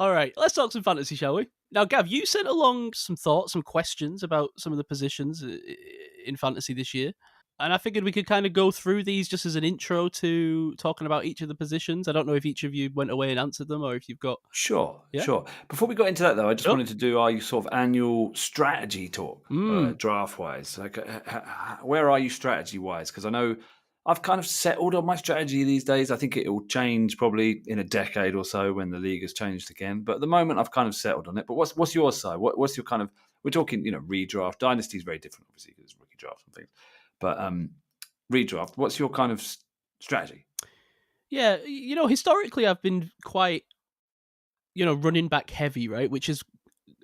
All right, let's talk some fantasy, shall we? Now, Gav, you sent along some thoughts, some questions about some of the positions in fantasy this year. And I figured we could kind of go through these just as an intro to talking about each of the positions. I don't know if each of you went away and answered them or if you've got... Sure, Yeah? sure. Before we got into that, though, I just Sure. wanted to do our sort of annual strategy talk, Mm. draft-wise. Like, where are you strategy-wise? Because I know I've kind of settled on my strategy these days. I think it will change probably in a decade or so when the league has changed again. But at the moment, I've kind of settled on it. But what's your side? What's your kind of... We're talking, redraft. Dynasty is very different, obviously, because it's rookie drafts and things. But redraft, what's your kind of strategy? Yeah, historically I've been quite, running back heavy, right? Which is,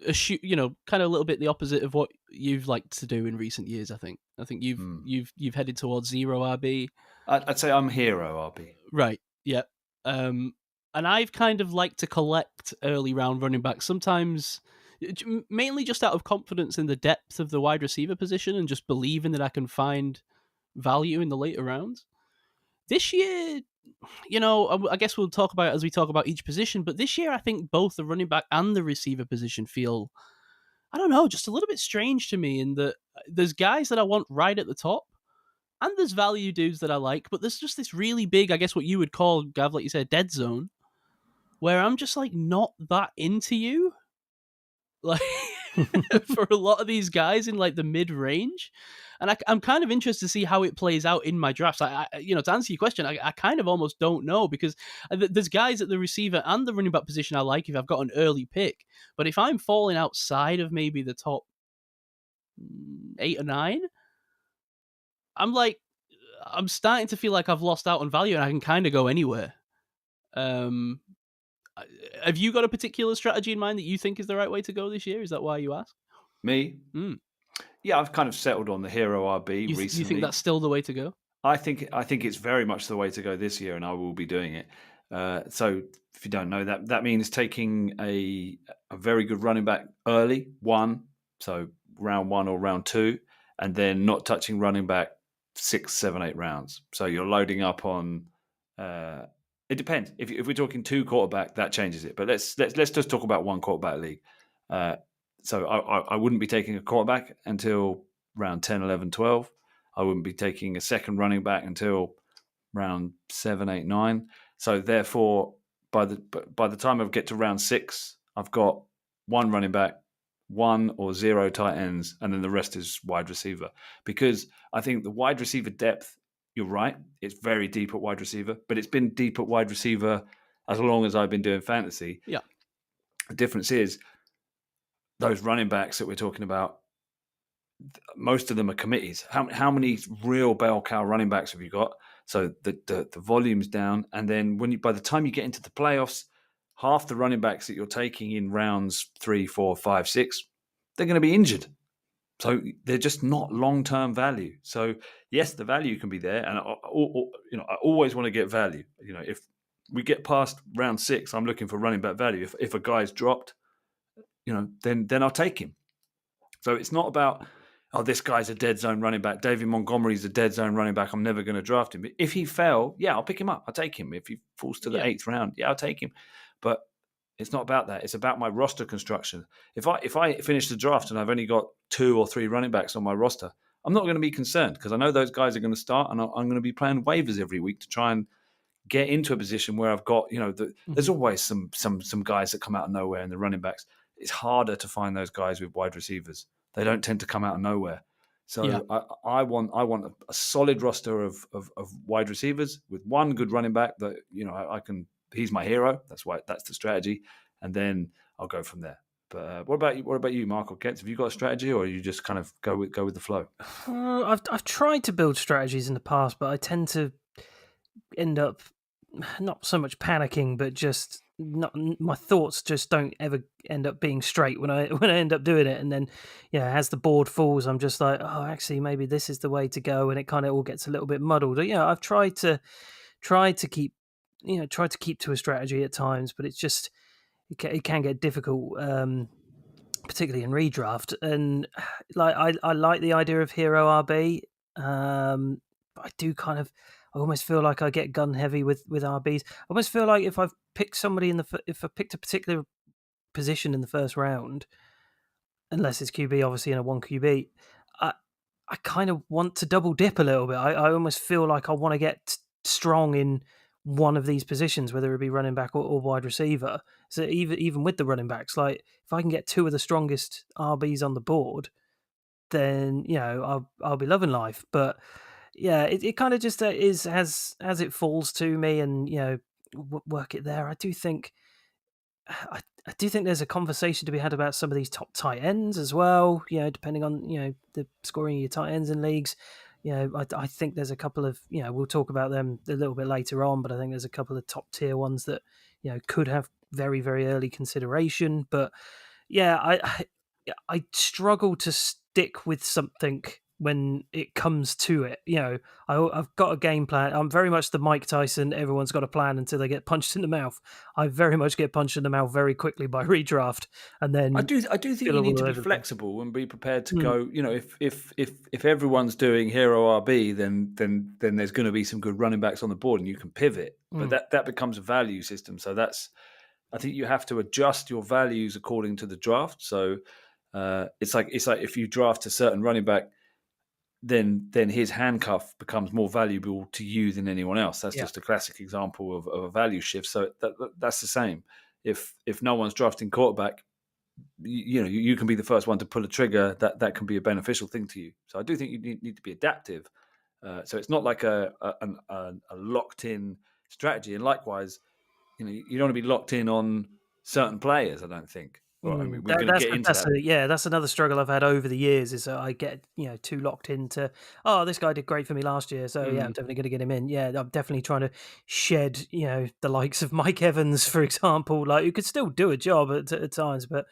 kind of a little bit the opposite of what you've liked to do in recent years, I think. I think you've headed towards zero RB. I'd say I'm hero RB. Right, yeah. And I've kind of liked to collect early round running backs, sometimes mainly just out of confidence in the depth of the wide receiver position and just believing that I can find value in the later rounds. This year, I guess we'll talk about it as we talk about each position, but this year I think both the running back and the receiver position feel, I don't know, just a little bit strange to me in that there's guys that I want right at the top, and there's value dudes that I like, but there's just this really big, I guess what you would call, Gav, like you said, dead zone, where I'm just like not that into you. Like for a lot of these guys in like the mid range, and I'm kind of interested to see how it plays out in my drafts. To answer your question, I kind of almost don't know because there's guys at the receiver and the running back position I like if I've got an early pick, but if I'm falling outside of maybe the top 8 or 9, I'm starting to feel like I've lost out on value and I can kind of go anywhere. Have you got a particular strategy in mind that you think is the right way to go this year? Is that why you ask? Me? Yeah, I've kind of settled on the hero RB recently. You think that's still the way to go? I think it's very much the way to go this year, and I will be doing it. So if you don't know that means taking a very good running back early, so round 1 or round 2, and then not touching running back 6, 7, 8 rounds. So you're loading up on. It depends. If we're talking 2 quarterback, that changes it. But let's just talk about 1 quarterback league. So I wouldn't be taking a quarterback until round 10, 11, 12. I wouldn't be taking a second running back until round 7, 8, 9. So therefore, by the time I get to round 6, I've got 1 running back, 1 or 0 tight ends, and then the rest is wide receiver. Because I think the wide receiver depth, you're right, it's very deep at wide receiver, but it's been deep at wide receiver as long as I've been doing fantasy. Yeah. The difference is those running backs that we're talking about, most of them are committees. How many real bell cow running backs have you got? So the volume's down, and then by the time you get into the playoffs, half the running backs that you're taking in rounds 3, 4, 5, 6, they're going to be injured. So they're just not long-term value. So yes, the value can be there, and I always want to get value. If we get past round 6, I'm looking for running back value. If a guy's dropped, then I'll take him. So it's not about, this guy's a dead zone running back. David Montgomery's a dead zone running back. I'm never going to draft him. But if he fell, I'll pick him up. I'll take him. If he falls to the 8th round, I'll take him. But it's not about that. It's about my roster construction. If I finish the draft and I've only got 2 or 3 running backs on my roster, I'm not going to be concerned because I know those guys are going to start, and I'm going to be playing waivers every week to try and get into a position where I've got, there's always some guys that come out of nowhere in the running backs. It's harder to find those guys with wide receivers. They don't tend to come out of nowhere. So I want a solid roster of wide receivers with 1 good running back that I can. He's my hero. That's the strategy, and then I'll go from there. But what about you, Mark or Kent? Have you got a strategy, or you just kind of go with the flow? I've tried to build strategies in the past, but I tend to end up not so much panicking, but just my thoughts just don't ever end up being straight when I end up doing it. And then, as the board falls, I'm just like, oh, actually, maybe this is the way to go, and it kind of all gets a little bit muddled. I've tried to keep to a strategy at times, but it's just it can get difficult, particularly in redraft. And I like the idea of hero RB, but I do I almost feel like I get gun heavy with RBs. I almost feel like if I've picked somebody if I picked a particular position in the first round, unless it's QB, obviously in a 1 QB, I kind of want to double dip a little bit. I almost feel like I want to get strong in one of these positions, whether it be running back or wide receiver. So even with the running backs, like if I can get two of the strongest RBs on the board, then I'll be loving life. But yeah, it kind of just is as it falls to me, and work it there. I do think there's a conversation to be had about some of these top tight ends as well. Depending on the scoring of your tight ends in leagues. I think there's a couple of we'll talk about them a little bit later on, but I think there's a couple of top tier ones that could have very, very early consideration. But yeah, I struggle to stick with something when it comes to it. I've got a game plan. I'm very much the Mike Tyson, everyone's got a plan until they get punched in the mouth. I very much get punched in the mouth very quickly by redraft, and then I do think you need to be flexible and be prepared to go. If everyone's doing hero RB, then there's going to be some good running backs on the board, and you can pivot. But that becomes a value system. So I think you have to adjust your values according to the draft. So it's like if you draft a certain running back, then his handcuff becomes more valuable to you than anyone else. That's just a classic example of a value shift. So that's the same. If no one's drafting quarterback, you can be the first one to pull a trigger. That can be a beneficial thing to you. So I do think you need to be adaptive. So it's not like a locked in strategy. And likewise, you don't want to be locked in on certain players. I don't think. Well, I mean, we're going to get into that. That's another struggle I've had over the years. Is I get too locked into. Oh, this guy did great for me last year, so yeah, I'm definitely going to get him in. Yeah, I'm definitely trying to shed the likes of Mike Evans, for example, like who could still do a job at times, but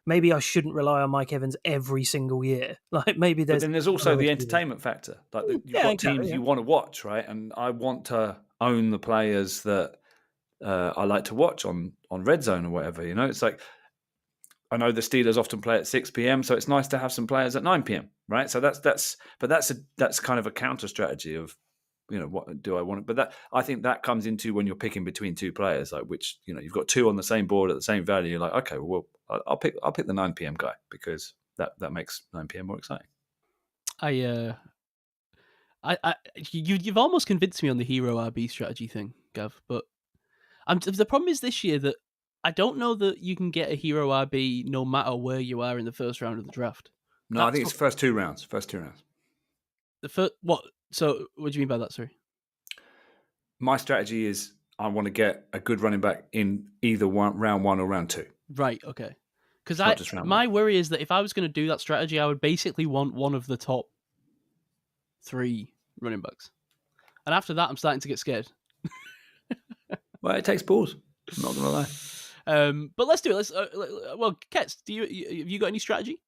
maybe I shouldn't rely on Mike Evans every single year. Like maybe But then there's also the entertainment factor. Like you've got teams you want to watch, right? And I want to own the players that I like to watch on Red Zone or whatever. It's like. I know the Steelers often play at 6 p.m, so it's nice to have some players at 9 p.m, right? So that's kind of a counter strategy of, what do I want? But I think that comes into when you're picking between two players, like which you've got two on the same board at the same value. You're like, okay, well, I'll pick the 9 p.m. guy because that makes 9 p.m. more exciting. You've almost convinced me on the hero RB strategy thing, Gav. But the problem is this year that I don't know that you can get a hero RB no matter where you are in the first round of the draft. No, I think it's first two rounds. The first what? So what do you mean by that? Sorry. My strategy is I want to get a good running back in either round one or round two. Right. Okay. Because my worry is that if I was going to do that strategy, I would basically want one of the top 3 running backs, and after that, I'm starting to get scared. Well, it takes balls. I'm not going to lie. But let's do it. Well, Kets, have you got any strategy?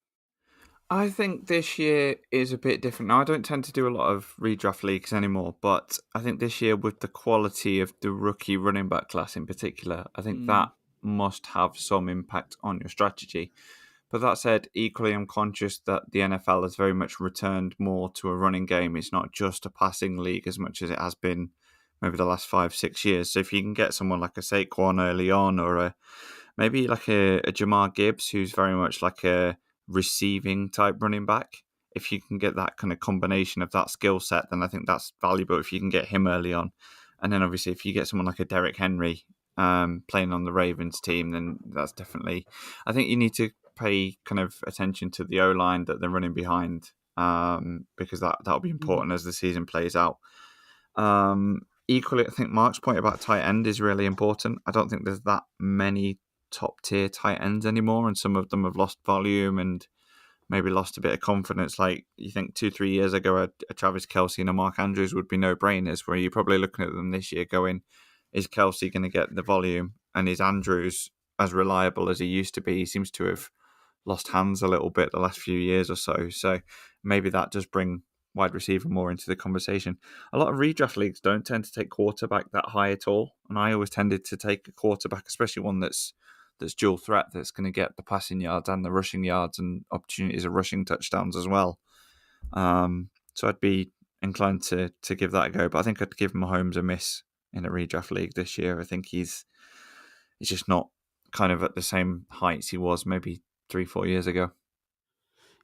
I think this year is a bit different. Now, I don't tend to do a lot of redraft leagues anymore, but I think this year with the quality of the rookie running back class in particular, I think that must have some impact on your strategy. But that said, equally, I'm conscious that the NFL has very much returned more to a running game. It's not just a passing league as much as it has been maybe the last 5-6 years. So if you can get someone like a Saquon early on, or maybe like a Jamar Gibbs, who's very much like a receiving type running back, if you can get that kind of combination of that skill set, then I think that's valuable if you can get him early on. And then obviously if you get someone like a Derrick Henry playing on the Ravens team, then that's definitely, I think you need to pay kind of attention to the O-line that they're running behind, because that'll be important as the season plays out. Equally, I think Mark's point about tight end is really important. I don't think there's that many top tier tight ends anymore, and some of them have lost volume and maybe lost a bit of confidence. Like you think 2-3 years ago, a Travis Kelce and a Mark Andrews would be no-brainers, where you're probably looking at them this year going, is Kelce going to get the volume? And is Andrews as reliable as he used to be? He seems to have lost hands a little bit the last few years or so. So maybe that does bring wide receiver more into the conversation. A lot of redraft leagues don't tend to take quarterback that high at all, and I always tended to take a quarterback, especially one that's dual threat, that's going to get the passing yards and the rushing yards and opportunities of rushing touchdowns as well. So I'd be inclined to give that a go, but I think I'd give Mahomes a miss in a redraft league this year. I think he's just not kind of at the same heights he was maybe 3-4 years ago.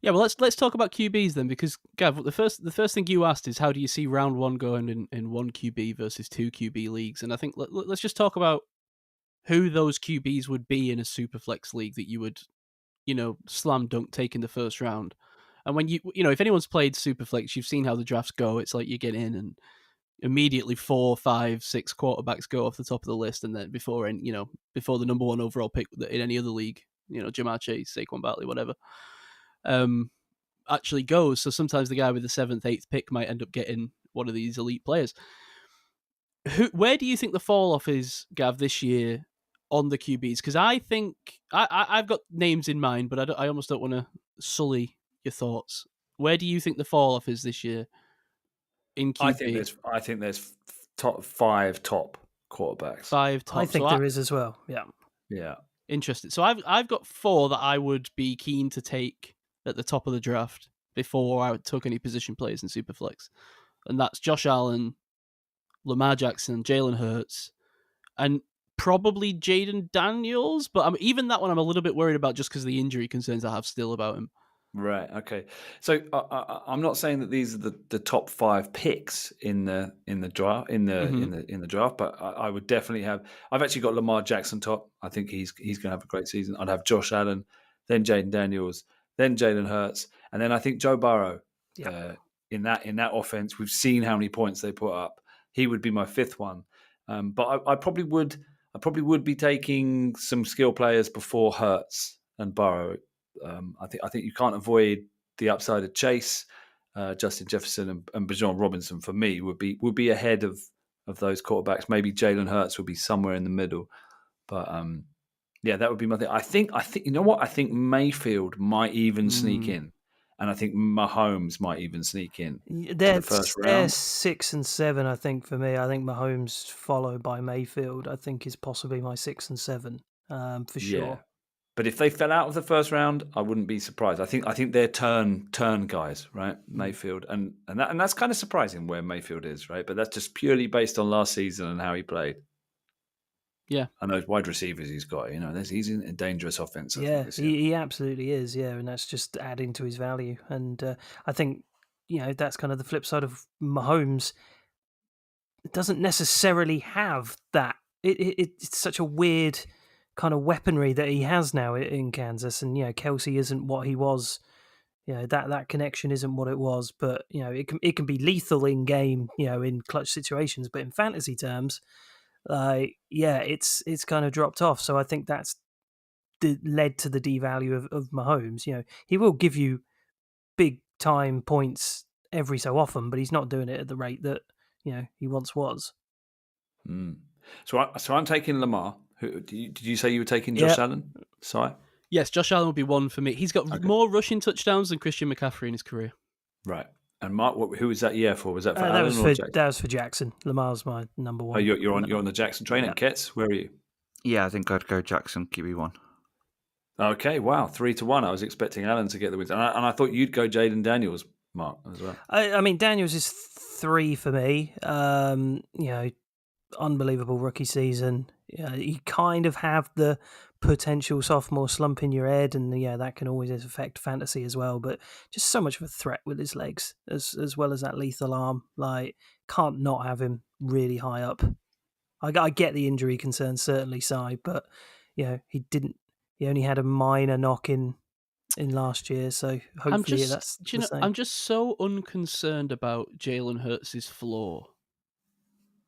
Yeah, well, let's talk about QBs then, because Gav, the first thing you asked is how do you see round one going in one QB versus two QB leagues, and I think let's just talk about who those QBs would be in a Superflex league that you would, slam dunk take in the first round. And when if anyone's played Superflex, you've seen how the drafts go. It's like you get in and immediately 4, 5, 6 quarterbacks go off the top of the list, and then before the number one overall pick in any other league, Jamar Chase, Saquon Barkley, whatever, actually goes. So sometimes the guy with the 7th, 8th pick might end up getting one of these elite players. Where do you think the fall off is, Gav, this year on the QBs? Because I think I've got names in mind, but I almost don't want to sully your thoughts. Where do you think the fall off is this year in QB? I think there's top 5 top quarterbacks. 5 top. I think there is as well. Yeah. Yeah. Interesting. So I've got 4 that I would be keen to take at the top of the draft before I took any position players in Superflex, and that's Josh Allen, Lamar Jackson, Jalen Hurts, and probably Jaden Daniels. But even that one I'm a little bit worried about just because of the injury concerns I have still about him. Right. Okay. So I'm not saying that these are the top 5 picks in the draft in the draft, but I would definitely have. I've actually got Lamar Jackson top. I think he's going to have a great season. I'd have Josh Allen, then Jaden Daniels, then Jalen Hurts, and then I think Joe Burrow. Yeah. In that offense, we've seen how many points they put up. He would be my 5th one, but I probably would be taking some skill players before Hurts and Burrow. I think you can't avoid the upside of Chase, Justin Jefferson, and Bijan Robinson. For me, would be ahead of those quarterbacks. Maybe Jalen Hurts would be somewhere in the middle, but that would be my thing. I think you know what? I think Mayfield might even sneak in, and I think Mahomes might even sneak in to the first round. They're 6 and 7, I think, for me. I think Mahomes followed by Mayfield, I think, is possibly my 6 and 7 for sure. But if they fell out of the first round, I wouldn't be surprised. I think they're turn guys, right? Mayfield, and that's kind of surprising where Mayfield is, right? But that's just purely based on last season and how he played. Yeah, and those wide receivers he's got, he's in a dangerous offense. He absolutely is. Yeah, and that's just adding to his value. And I think that's kind of the flip side of Mahomes. It doesn't necessarily have that. It's such a weird kind of weaponry that he has now in Kansas, and Kelsey isn't what he was. That connection isn't what it was, but it can be lethal in game, in clutch situations, but in fantasy terms, it's kind of dropped off. So I think that's led to the devalue of Mahomes. He will give you big time points every so often, but he's not doing it at the rate that he once was. So I'm taking Lamar. Did you say you were taking Josh Allen? Sorry. Yes, Josh Allen would be one for me. He's got more rushing touchdowns than Christian McCaffrey in his career. Right. And Mark, who was that year for? Was that for Allen or Jackson? That was for Jackson. Lamar's my number one. Oh, you're on the Jackson train at Ketz? Where are you? Yeah, I think I'd go Jackson QB1. Okay, wow, 3-1. I was expecting Allen to get the wins, and I thought you'd go Jaden Daniels, Mark, as well. I mean, Daniels is 3 for me. Unbelievable rookie season. You kind of have the potential sophomore slump in your head, and that can always affect fantasy as well. But just so much of a threat with his legs, as well as that lethal arm. Like, can't not have him really high up. I get the injury concerns, certainly, Si, but he didn't. He only had a minor knock in last year, so hopefully that's the same. I'm just so unconcerned about Jalen Hurts' floor.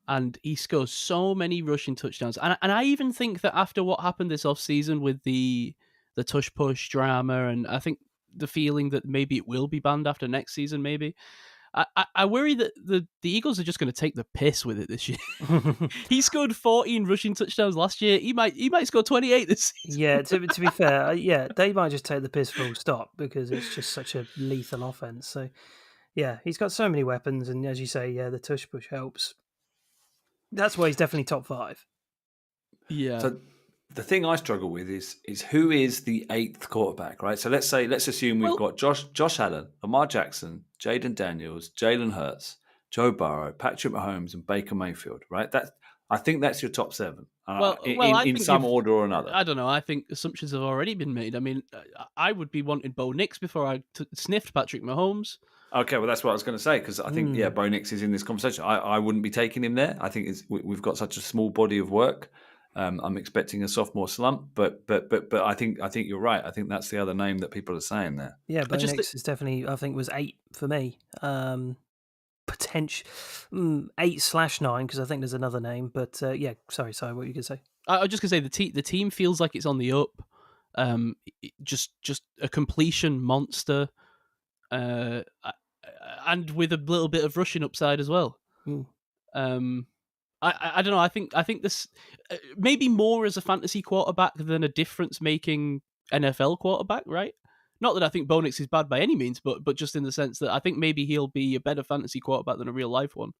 And he scores so many rushing touchdowns. And I even think that after what happened this offseason with the tush-push drama, and I think the feeling that maybe it will be banned after next season, maybe, I worry that the Eagles are just going to take the piss with it this year. He scored 14 rushing touchdowns last year. He might score 28 this season. Yeah, to be fair, they might just take the piss full stop because it's just such a lethal offense. So, yeah, he's got so many weapons, and as you say, the tush-push helps. That's why he's definitely top 5. Yeah. So the thing I struggle with is who is the 8th quarterback, right? So let's assume we've got Josh Allen, Lamar Jackson, Jaden Daniels, Jalen Hurts, Joe Burrow, Patrick Mahomes, and Baker Mayfield, right? I think that's your top 7. Well, I in think some order or another. I don't know. I think assumptions have already been made. I mean, I would be wanting Bo Nix before I sniffed Patrick Mahomes. Okay, well, that's what I was going to say, because I think, Bo Nix is in this conversation. I wouldn't be taking him there. I think we've got such a small body of work. I'm expecting a sophomore slump, but I think you're right. I think that's the other name that people are saying there. Yeah, Bo Nix is definitely, I think, was 8 for me. Potential 8/9, because I think there's another name. But yeah, sorry, what were you going to say? I was just going to say the team feels like it's on the up. Just a completion monster, and with a little bit of rushing upside as well. I don't know. I think this maybe more as a fantasy quarterback than a difference-making NFL quarterback, right? Not that I think Bo Nix is bad by any means, but just in the sense that I think maybe he'll be a better fantasy quarterback than a real life one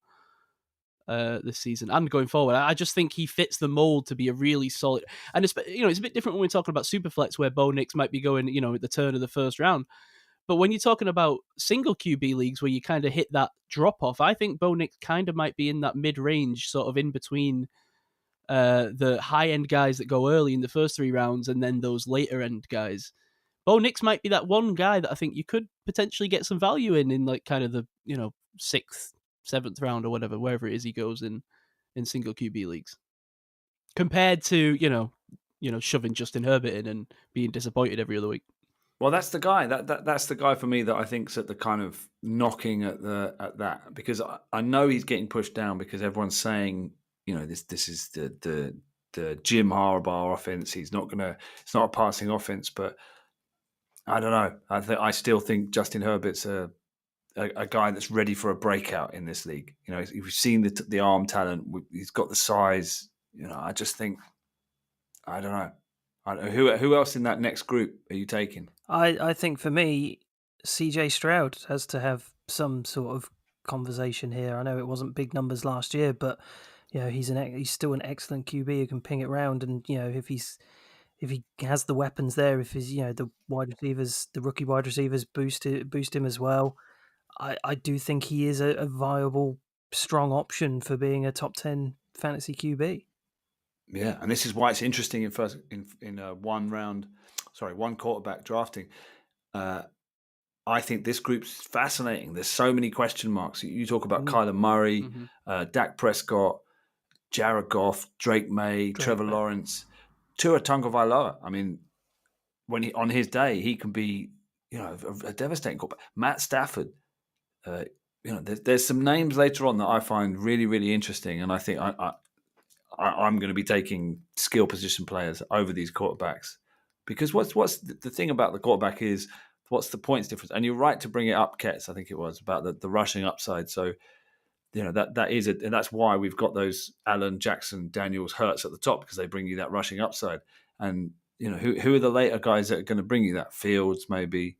this season and going forward. I just think he fits the mold to be a really solid. And it's a bit different when we're talking about Superflex, where Bo Nix might be going at the turn of the first round. But when you're talking about single QB leagues where you kind of hit that drop off, I think Bo Nix kind of might be in that mid range, sort of in between the high end guys that go early in the first 3 rounds and then those later end guys. Bo Nix might be that one guy that I think you could potentially get some value in like kind of the 6th, 7th round or whatever, wherever it is he goes in single QB leagues, compared to shoving Justin Herbert in and being disappointed every other week. Well, that's the guy. That's the guy for me that I think's at the kind of knocking at that, because I know he's getting pushed down because everyone's saying this is the Jim Harbaugh offense. It's not a passing offense, but I don't know. I still think Justin Herbert's a guy that's ready for a breakout in this league. We've seen the arm talent. He's got the size. I just think I don't know. Who else in that next group are you taking? I think for me, CJ Stroud has to have some sort of conversation here. I know it wasn't big numbers last year, but he's still an excellent QB who can ping it round, and if he has the weapons there, if his the rookie wide receivers boost him as well, I do think he is a viable, strong option for being a top 10 fantasy QB. Yeah, and this is why it's interesting in one quarterback drafting. I think this group's fascinating. There's so many question marks. You talk about Kyler Murray, Dak Prescott, Jared Goff, Drake May, Trevor Lawrence, Tua Tagovailoa. I mean, when on his day, he can be a devastating quarterback. Matt Stafford. There's some names later on that I find really, really interesting, and I think I'm going to be taking skill position players over these quarterbacks, because what's the thing about the quarterback is what's the points difference? And you're right to bring it up, Ketz. I think it was about the rushing upside. So that is it, and that's why we've got those Allen, Jackson, Daniels, Hurts at the top, because they bring you that rushing upside. And who are the later guys that are going to bring you that? Fields, maybe.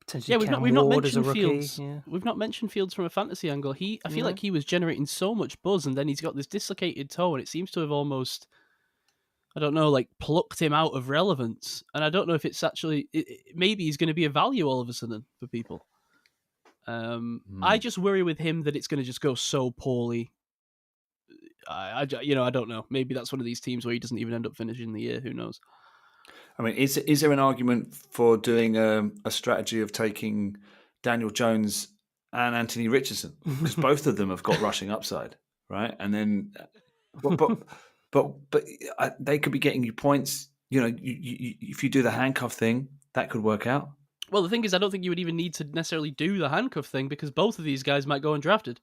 Potentially we've not mentioned Fields. Fields. Yeah. We've not mentioned Fields from a fantasy angle. I feel like he was generating so much buzz, and then he's got this dislocated toe, and it seems to have almost, I don't know, like plucked him out of relevance. And I don't know if it's actually maybe he's going to be a value all of a sudden for people. I just worry with him that it's going to just go so poorly. I don't know. Maybe that's one of these teams where he doesn't even end up finishing the year. Who knows? I mean, is there an argument for doing a strategy of taking Daniel Jones and Anthony Richardson, because both of them have got rushing upside, right? And then, but they could be getting you points. If you do the handcuff thing, that could work out. Well, the thing is, I don't think you would even need to necessarily do the handcuff thing, because both of these guys might go undrafted.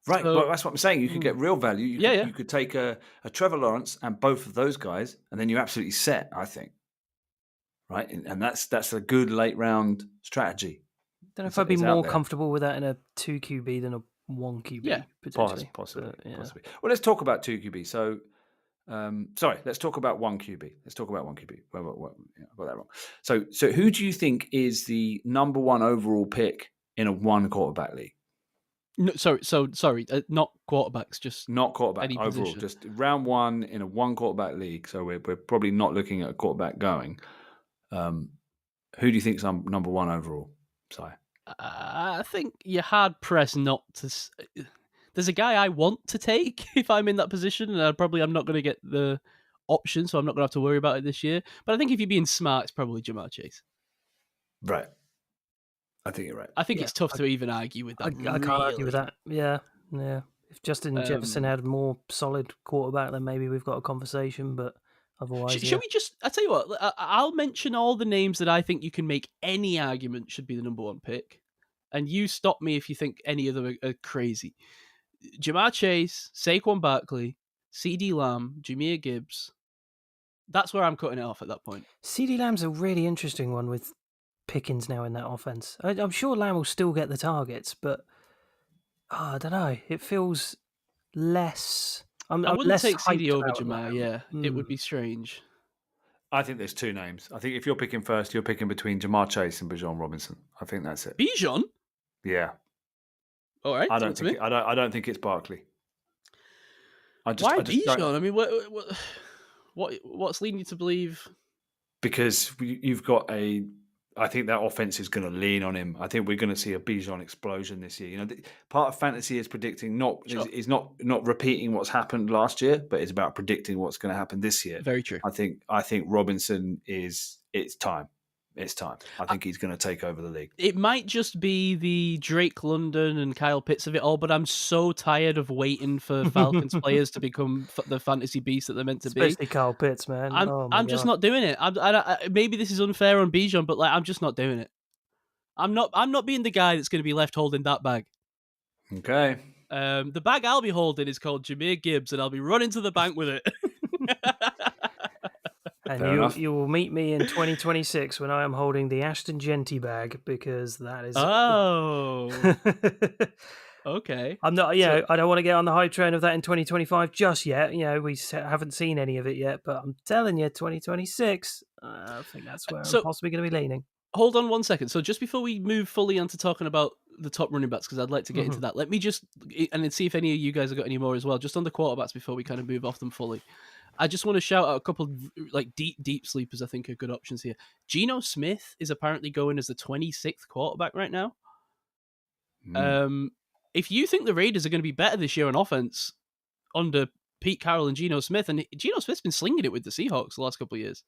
Right, but that's what I'm saying. You could get real value. You could take a Trevor Lawrence and both of those guys, and then you're absolutely set, I think. Right, and that's a good late round strategy. Don't know if I'd be more comfortable with that in a 2 QB than a 1 QB. Yeah, possibly. Well, let's talk about 2 QB. So, let's talk about 1 QB. Let's talk about 1 QB. Well, I got that wrong. So who do you think is the number 1 overall pick in a 1 quarterback league? No, sorry, not quarterbacks, just not quarterback any overall, position. Just round 1 in a 1 quarterback league. So we're probably not looking at a quarterback going. Who do you think's number 1 overall? Sorry, I think you're hard pressed not to. there's a guy I want to take if I'm in that position, and I'm not going to get the option, so I'm not going to have to worry about it this year. But I think if you're being smart, it's probably Jamar Chase. Right. I think you're right. I think it's tough to even argue with that. I can't argue with that. Yeah. If Justin Jefferson had a more solid quarterback, then maybe we've got a conversation. But otherwise, should we just? I tell you what. I'll mention all the names that I think you can make any argument should be the number 1 pick, and you stop me if you think any of them are crazy. Jamar Chase, Saquon Barkley, CeeDee Lamb, Jahmyr Gibbs. That's where I'm cutting it off at that point. CeeDee Lamb's a really interesting one with Pickens now in that offense. I'm sure Lamb will still get the targets, but I don't know. It feels less. I wouldn't less take hyped CD over about Jamar. Lamb. Yeah, it would be strange. I think there's 2 names. I think if you're picking first, you're picking between Jamar Chase and Bijan Robinson. I think that's it. Bijan? Yeah. All right. I don't think it's Barkley. Why Bijan? I mean, what's leading you to believe? Because you've got I think that offense is going to lean on him. I think we're going to see a Bijan explosion this year. You know, part of fantasy is predicting is not repeating what's happened last year, but it's about predicting what's going to happen this year. Very true. I think Robinson it's time. It's time. I think he's going to take over the league. It might just be the Drake London and Kyle Pitts of it all, but I'm so tired of waiting for Falcons players to become the fantasy beast that they're meant to be. Especially Kyle Pitts, man. I'm just not doing it. Maybe this is unfair on Bijan, but I'm just not doing it. I'm not being the guy that's going to be left holding that bag. Okay. The bag I'll be holding is called Jahmyr Gibbs, and I'll be running to the bank with it. And you will meet me in 2026 when I am holding the Ashton Genty bag, because that is... Oh. Okay. I'm not, I don't want to get on the hype train of that in 2025 just yet. We haven't seen any of it yet, but I'm telling you, 2026, I think that's where I'm possibly going to be leaning. Hold on 1 second. So just before we move fully onto talking about the top running backs, because I'd like to get into that, let me just, and then see if any of you guys have got any more as well, just on the quarterbacks before we kind of move off them fully. I just want to shout out a couple of deep sleepers I think are good options here. Geno Smith is apparently going as the 26th quarterback right now. If you think the Raiders are going to be better this year on offense under Pete Carroll and Geno Smith, and Geno Smith's been slinging it with the Seahawks the last couple of years.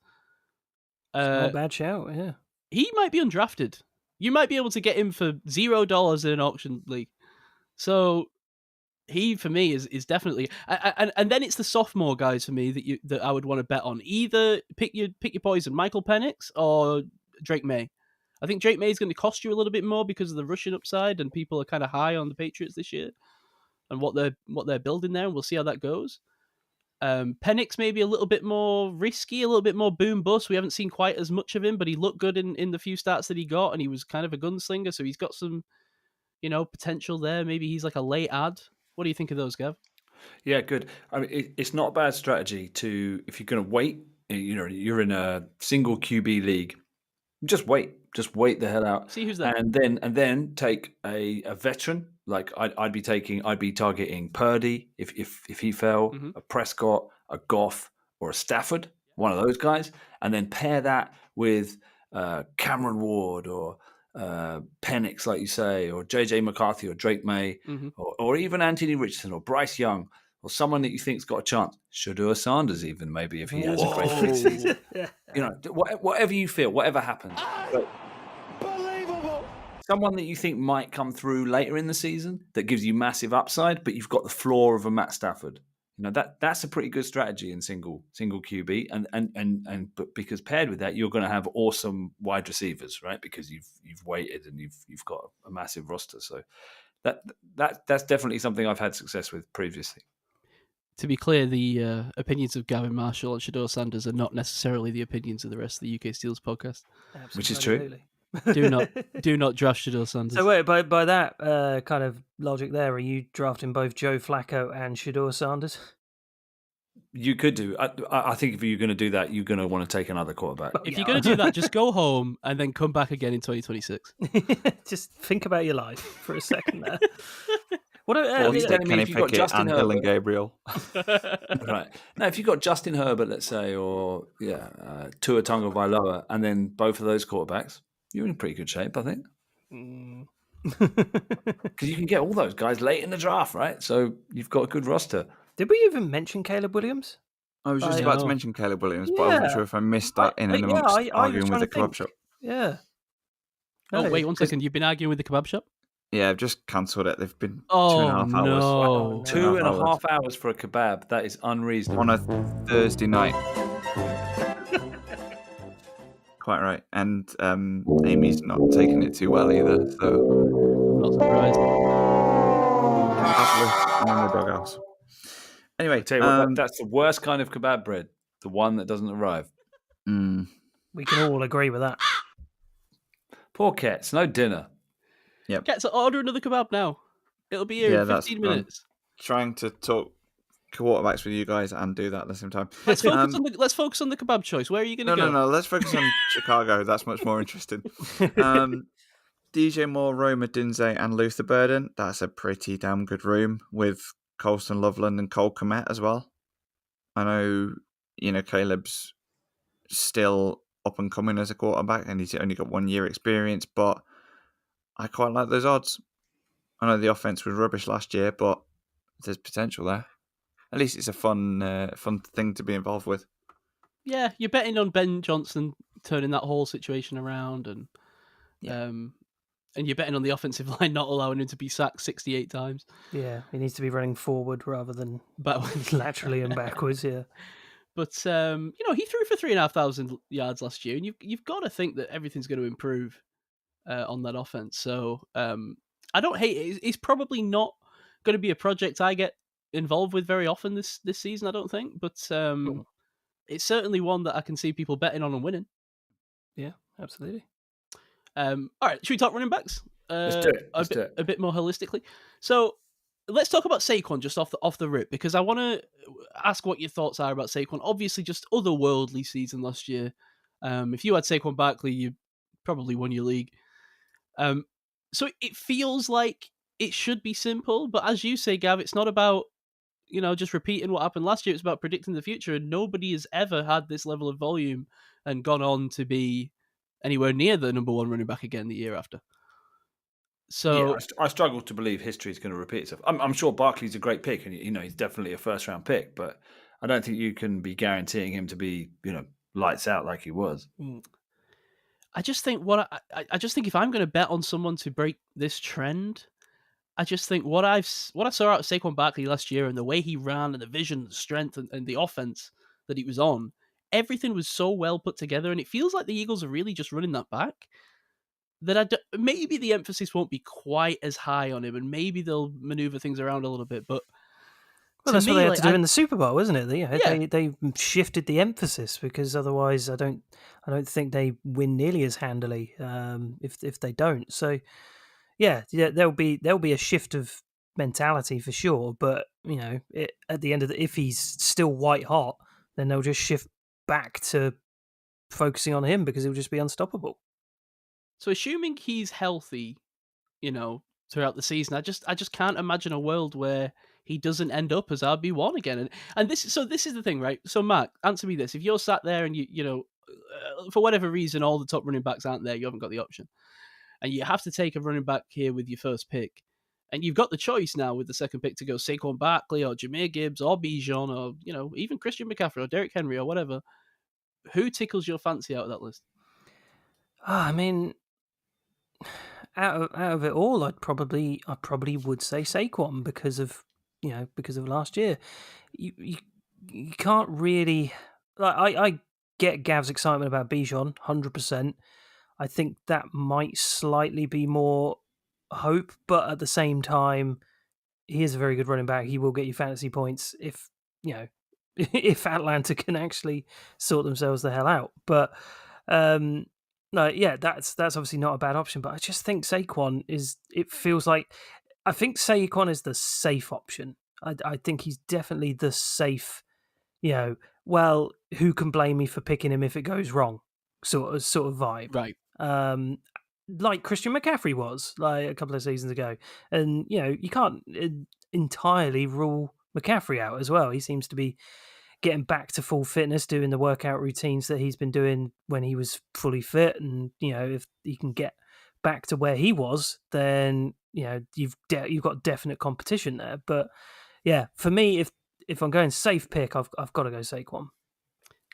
Not a bad shout, yeah. He might be undrafted. You might be able to get him for $0 in an auction league. So he, for me, is definitely, and then it's the sophomore guys for me that I would want to bet on. Either pick your poison, Michael Penix or Drake May. I think Drake May is going to cost you a little bit more because of the rushing upside, and people are kind of high on the Patriots this year and what they're building there, and we'll see how that goes. Penix maybe a little bit more risky, a little bit more boom bust. We haven't seen quite as much of him, but he looked good in the few starts that he got, and he was kind of a gunslinger, so he's got some, potential there. Maybe he's like a late ad. What do you think of those, Gav? Yeah, good. I mean, it's not a bad strategy if you're going to wait. You're in a single QB league. Just wait the hell out. See who's there, and then take a veteran. Like I'd be targeting Purdy if he fell, a Prescott, a Goff, or a Stafford, one of those guys, and then pair that with Cameron Ward or Penix, like you say, or JJ McCarthy or Drake May, or even Anthony Richardson or Bryce Young, or someone that you think's got a chance. Shedeur Sanders, even maybe if he has a great preseason. Whatever you feel, whatever happens. Unbelievable. Someone that you think might come through later in the season that gives you massive upside, but you've got the floor of a Matt Stafford. That's a pretty good strategy in single QB, but because paired with that, you're going to have awesome wide receivers, right? Because you've waited and you've got a massive roster. So that's definitely something I've had success with previously. To be clear, the opinions of Gavin Marshall and Shedeur Sanders are not necessarily the opinions of the rest of the UK Steelers podcast. Absolutely. Which is true. Do not draft Shedeur Sanders. So wait, by that kind of logic there, are you drafting both Joe Flacco and Shedeur Sanders? You could do. I think if you're going to do that, you're going to want to take another quarterback. If you're going to do that, just go home and then come back again in 2026. Just think about your life for a second there. He's telling me if you've got Justin Herbert and Gabriel. Right. Now, if you've got Justin Herbert, let's say, or Tua Tagovailoa, and then both of those quarterbacks, you're in pretty good shape, I think. Because you can get all those guys late in the draft, right? So you've got a good roster. Did we even mention Caleb Williams? I was just about to mention Caleb Williams, but I wasn't sure if I missed that in and amongst I arguing was with the trying kebab to shop. Yeah. Oh, wait 1 second. You've been arguing with the kebab shop? Yeah, I've just cancelled it. They've been 2.5 hours. No. 2.5 hours for a kebab. That is unreasonable. On a Thursday night. Quite right. And Amy's not taking it too well either, so... Not surprised. I'm in the doghouse. Anyway, I'll tell you what, that's the worst kind of kebab bread. The one that doesn't arrive. We can all agree with that. Poor Kets, no dinner. Yep. Kets, order another kebab now. It'll be here in 15 minutes. Trying to talk quarterbacks with you guys and do that at the same time. Let's focus on the kebab choice. Where are you going to go? No. Let's focus on Chicago. That's much more interesting. DJ Moore, Roma Dinze, and Luther Burden. That's a pretty damn good room with Colston Loveland and Cole Kmet as well. I know, Caleb's still up and coming as a quarterback and he's only got 1 year experience, but I quite like those odds. I know the offense was rubbish last year, but there's potential there. At least it's a fun thing to be involved with. Yeah, you're betting on Ben Johnson turning that whole situation around, and you're betting on the offensive line not allowing him to be sacked 68 times. Yeah, he needs to be running forward rather than laterally and backwards. Yeah, but he threw for 3,500 yards last year, and you've got to think that everything's going to improve on that offense. So I don't hate it. It's probably not going to be a project I get involved with very often this season, I don't think, but it's certainly one that I can see people betting on and winning. Yeah, absolutely. All right, should we talk running backs? Let's do it. A bit more holistically. So let's talk about Saquon just off the rip, because I want to ask what your thoughts are about Saquon. Obviously, just otherworldly season last year. If you had Saquon Barkley, you probably won your league. So it feels like it should be simple, but as you say, Gav, it's not about just repeating what happened last year. It's about predicting the future, and nobody has ever had this level of volume and gone on to be anywhere near the number one running back again the year after. So yeah, I struggle to believe history is going to repeat itself. I'm sure Barkley's a great pick, and he's definitely a first round pick, but I don't think you can be guaranteeing him to be lights out like he was. I just think if I'm going to bet on someone to break this trend, I just think what I saw out of Saquon Barkley last year and the way he ran and the vision, the strength, and the offense that he was on, everything was so well put together, and it feels like the Eagles are really just running that back. That maybe the emphasis won't be quite as high on him, and maybe they'll maneuver things around a little bit. But that's what they had to do in the Super Bowl, isn't it? They shifted the emphasis, because otherwise, I don't think they win nearly as handily if they don't. So yeah, there'll be a shift of mentality for sure. But at the end of if he's still white hot, then they'll just shift back to focusing on him because he'll just be unstoppable. So assuming he's healthy, throughout the season, I just can't imagine a world where he doesn't end up as RB1 again. And this is the thing, right? So Mark, answer me this: if you're sat there and for whatever reason all the top running backs aren't there, you haven't got the option, and you have to take a running back here with your first pick, and you've got the choice now with the second pick to go Saquon Barkley or Jahmyr Gibbs or Bijan or even Christian McCaffrey or Derrick Henry or whatever, who tickles your fancy out of that list? I mean, out of it all, I probably would say Saquon because of last year. You can't really I get Gav's excitement about Bijan 100%. I think that might slightly be more hope, but at the same time, he is a very good running back. He will get you fantasy points if if Atlanta can actually sort themselves the hell out. But no, yeah, that's obviously not a bad option. But I just think Saquon is. It feels like I think Saquon is the safe option. I think he's definitely the safe. Well, who can blame me for picking him if it goes wrong? Sort of vibe, right? Like Christian McCaffrey was like a couple of seasons ago, and you can't entirely rule McCaffrey out as well. He seems to be getting back to full fitness, doing the workout routines that he's been doing when he was fully fit, and if he can get back to where he was, then you've got definite competition there. But yeah, for me, if I'm going safe pick, I've got to go Saquon.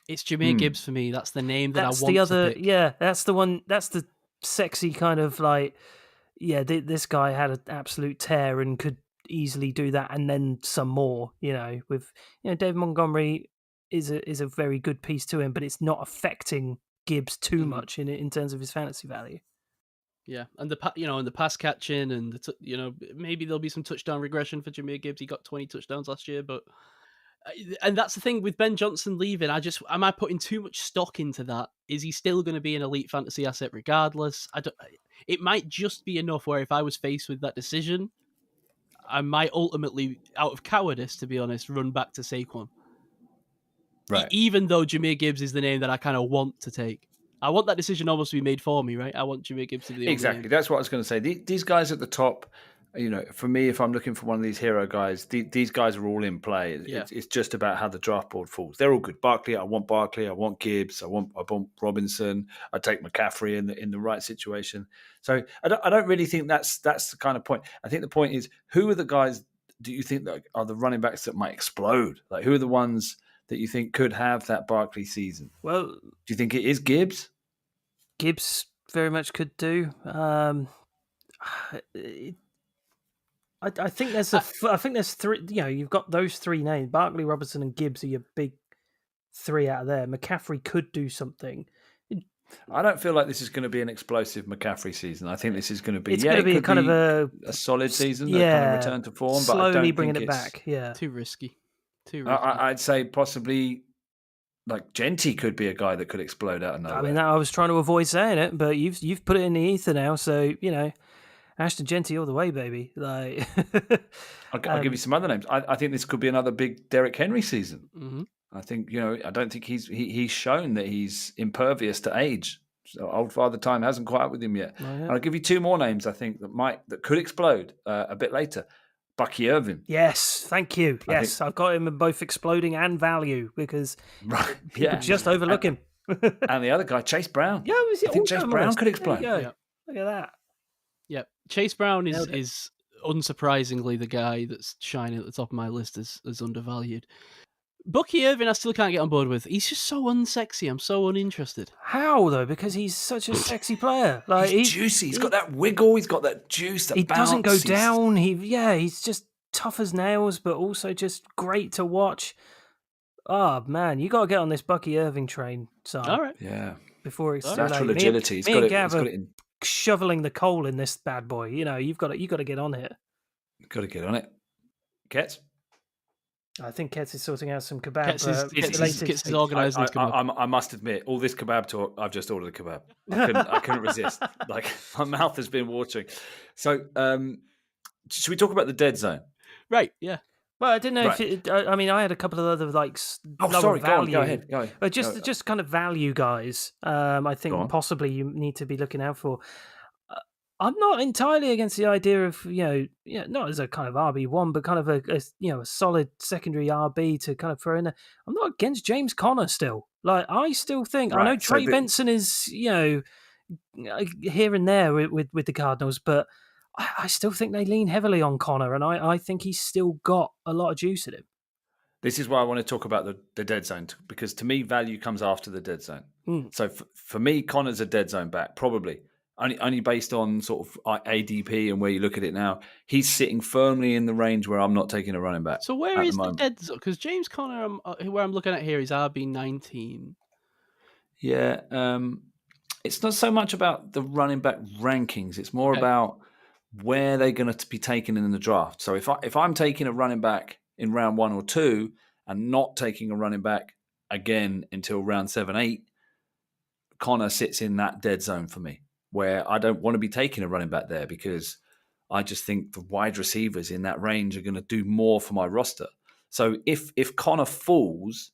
It's Jahmyr Gibbs for me. That's the name that That's I want the other. to pick. Yeah, that's the one. That's the sexy kind of like. Yeah, this guy had an absolute tear and could easily do that, and then some more. With David Montgomery is a very good piece to him, but it's not affecting Gibbs too much in terms of his fantasy value. Yeah, and the pass catching, and maybe there'll be some touchdown regression for Jahmyr Gibbs. He got 20 touchdowns last year, but and that's the thing with Ben Johnson leaving. Am I putting too much stock into that? Is he still going to be an elite fantasy asset regardless? It might just be enough where if I was faced with that decision, I might ultimately, out of cowardice, to be honest, run back to Saquon. Right. Even though Jahmyr Gibbs is the name that I kind of want to take. I want that decision almost to be made for me, right? I want Jahmyr Gibbs to be the Exactly. only name. That's what I was going to say. These guys at the top, for me, if I'm looking for one of these hero guys, these guys are all in play. Yeah. It's just about how the draft board falls. They're all good. Barkley, I want Gibbs, I want Robinson. I take McCaffrey in the right situation. So I don't really think that's the kind of point. I think the point is, who are the guys do you think that are the running backs that might explode? Like, who are the ones that you think could have that Barkley season? Well, do you think it is Gibbs? Gibbs very much could do. I think there's three. You've got those three names: Barkley, Robinson, and Gibbs are your big three out of there. McCaffrey could do something. I don't feel like this is going to be an explosive McCaffrey season. I think this is going to be kind of a solid season. Yeah, kind of return to form, slowly but I don't bringing think it back. Yeah, too risky. I'd say possibly like Genty could be a guy that could explode out of nowhere. I mean, I was trying to avoid saying it, but you've put it in the ether now, so Ashton Genty all the way, baby. Like, I'll give you some other names. I think this could be another big Derrick Henry season. Mm-hmm. I think I don't think he's shown that he's impervious to age. So old father time hasn't caught up with him yet. Oh, yeah. And I'll give you two more names. I think that could explode a bit later. Bucky Irvin. Yes, thank you. Yes, I've got him in both exploding and value because people just overlook him. And the other guy, Chase Brown. Yeah, I think Chase Brown could explode. Yeah. Look at that. Yeah, Chase Brown is unsurprisingly the guy that's shining at the top of my list as undervalued. Bucky Irvin, I still can't get on board with. He's just so unsexy. I'm so uninterested. How though? Because he's such a sexy player. Like he's juicy. He's got that wiggle. He's got that juice. That he bounce. Doesn't go down. He's just tough as nails, but also just great to watch. Oh man, you got to get on this Bucky Irving train. So all right, yeah. Before it's natural agility. He's got it in. Shoveling the coal in this bad boy. You've got to get on it. Got to get on it. Ketz? I think Ketz is sorting out some kebab. Ketz is organising his kebab. I must admit, all this kebab talk, I've just ordered a kebab. I couldn't resist. Like, my mouth has been watering. So, should we talk about the dead zone? Right, yeah. Well, I didn't know if I had a couple of other sorry, value. Go ahead. But just kind of value guys. I think possibly you need to be looking out for. I'm not entirely against the idea of not as a kind of RB1, but kind of a solid secondary RB to kind of throw in there. I'm not against James Conner still. Like, I still think I know Trey Benson is here and there with the Cardinals, but I still think they lean heavily on Conner, and I think he's still got a lot of juice in him. This is why I want to talk about the dead zone, because to me, value comes after the dead zone. So for me, Connor's a dead zone back, probably. Only based on sort of ADP and where you look at it now, he's sitting firmly in the range where I'm not taking a running back. So where is the dead zone? Because James Conner, where I'm looking at here, is RB19. Yeah, it's not so much about the running back rankings. It's more about where they're going to be taken in the draft. So if I'm taking a running back in round 1 or 2 and not taking a running back again until round 7, 8, Conner sits in that dead zone for me, where I don't want to be taking a running back there because I just think the wide receivers in that range are going to do more for my roster. So if Conner falls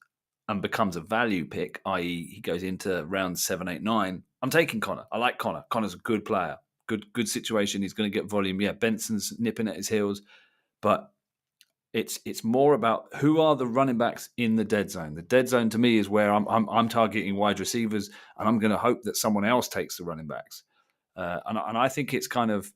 and becomes a value pick, i.e. he goes into round 7, 8, 9, I'm taking Conner. I like Conner. Conner's a good player. Good situation. He's going to get volume. Yeah, Benson's nipping at his heels. But it's more about who are the running backs in the dead zone. The dead zone to me is where I'm targeting wide receivers, and I'm going to hope that someone else takes the running backs. And I think it's kind of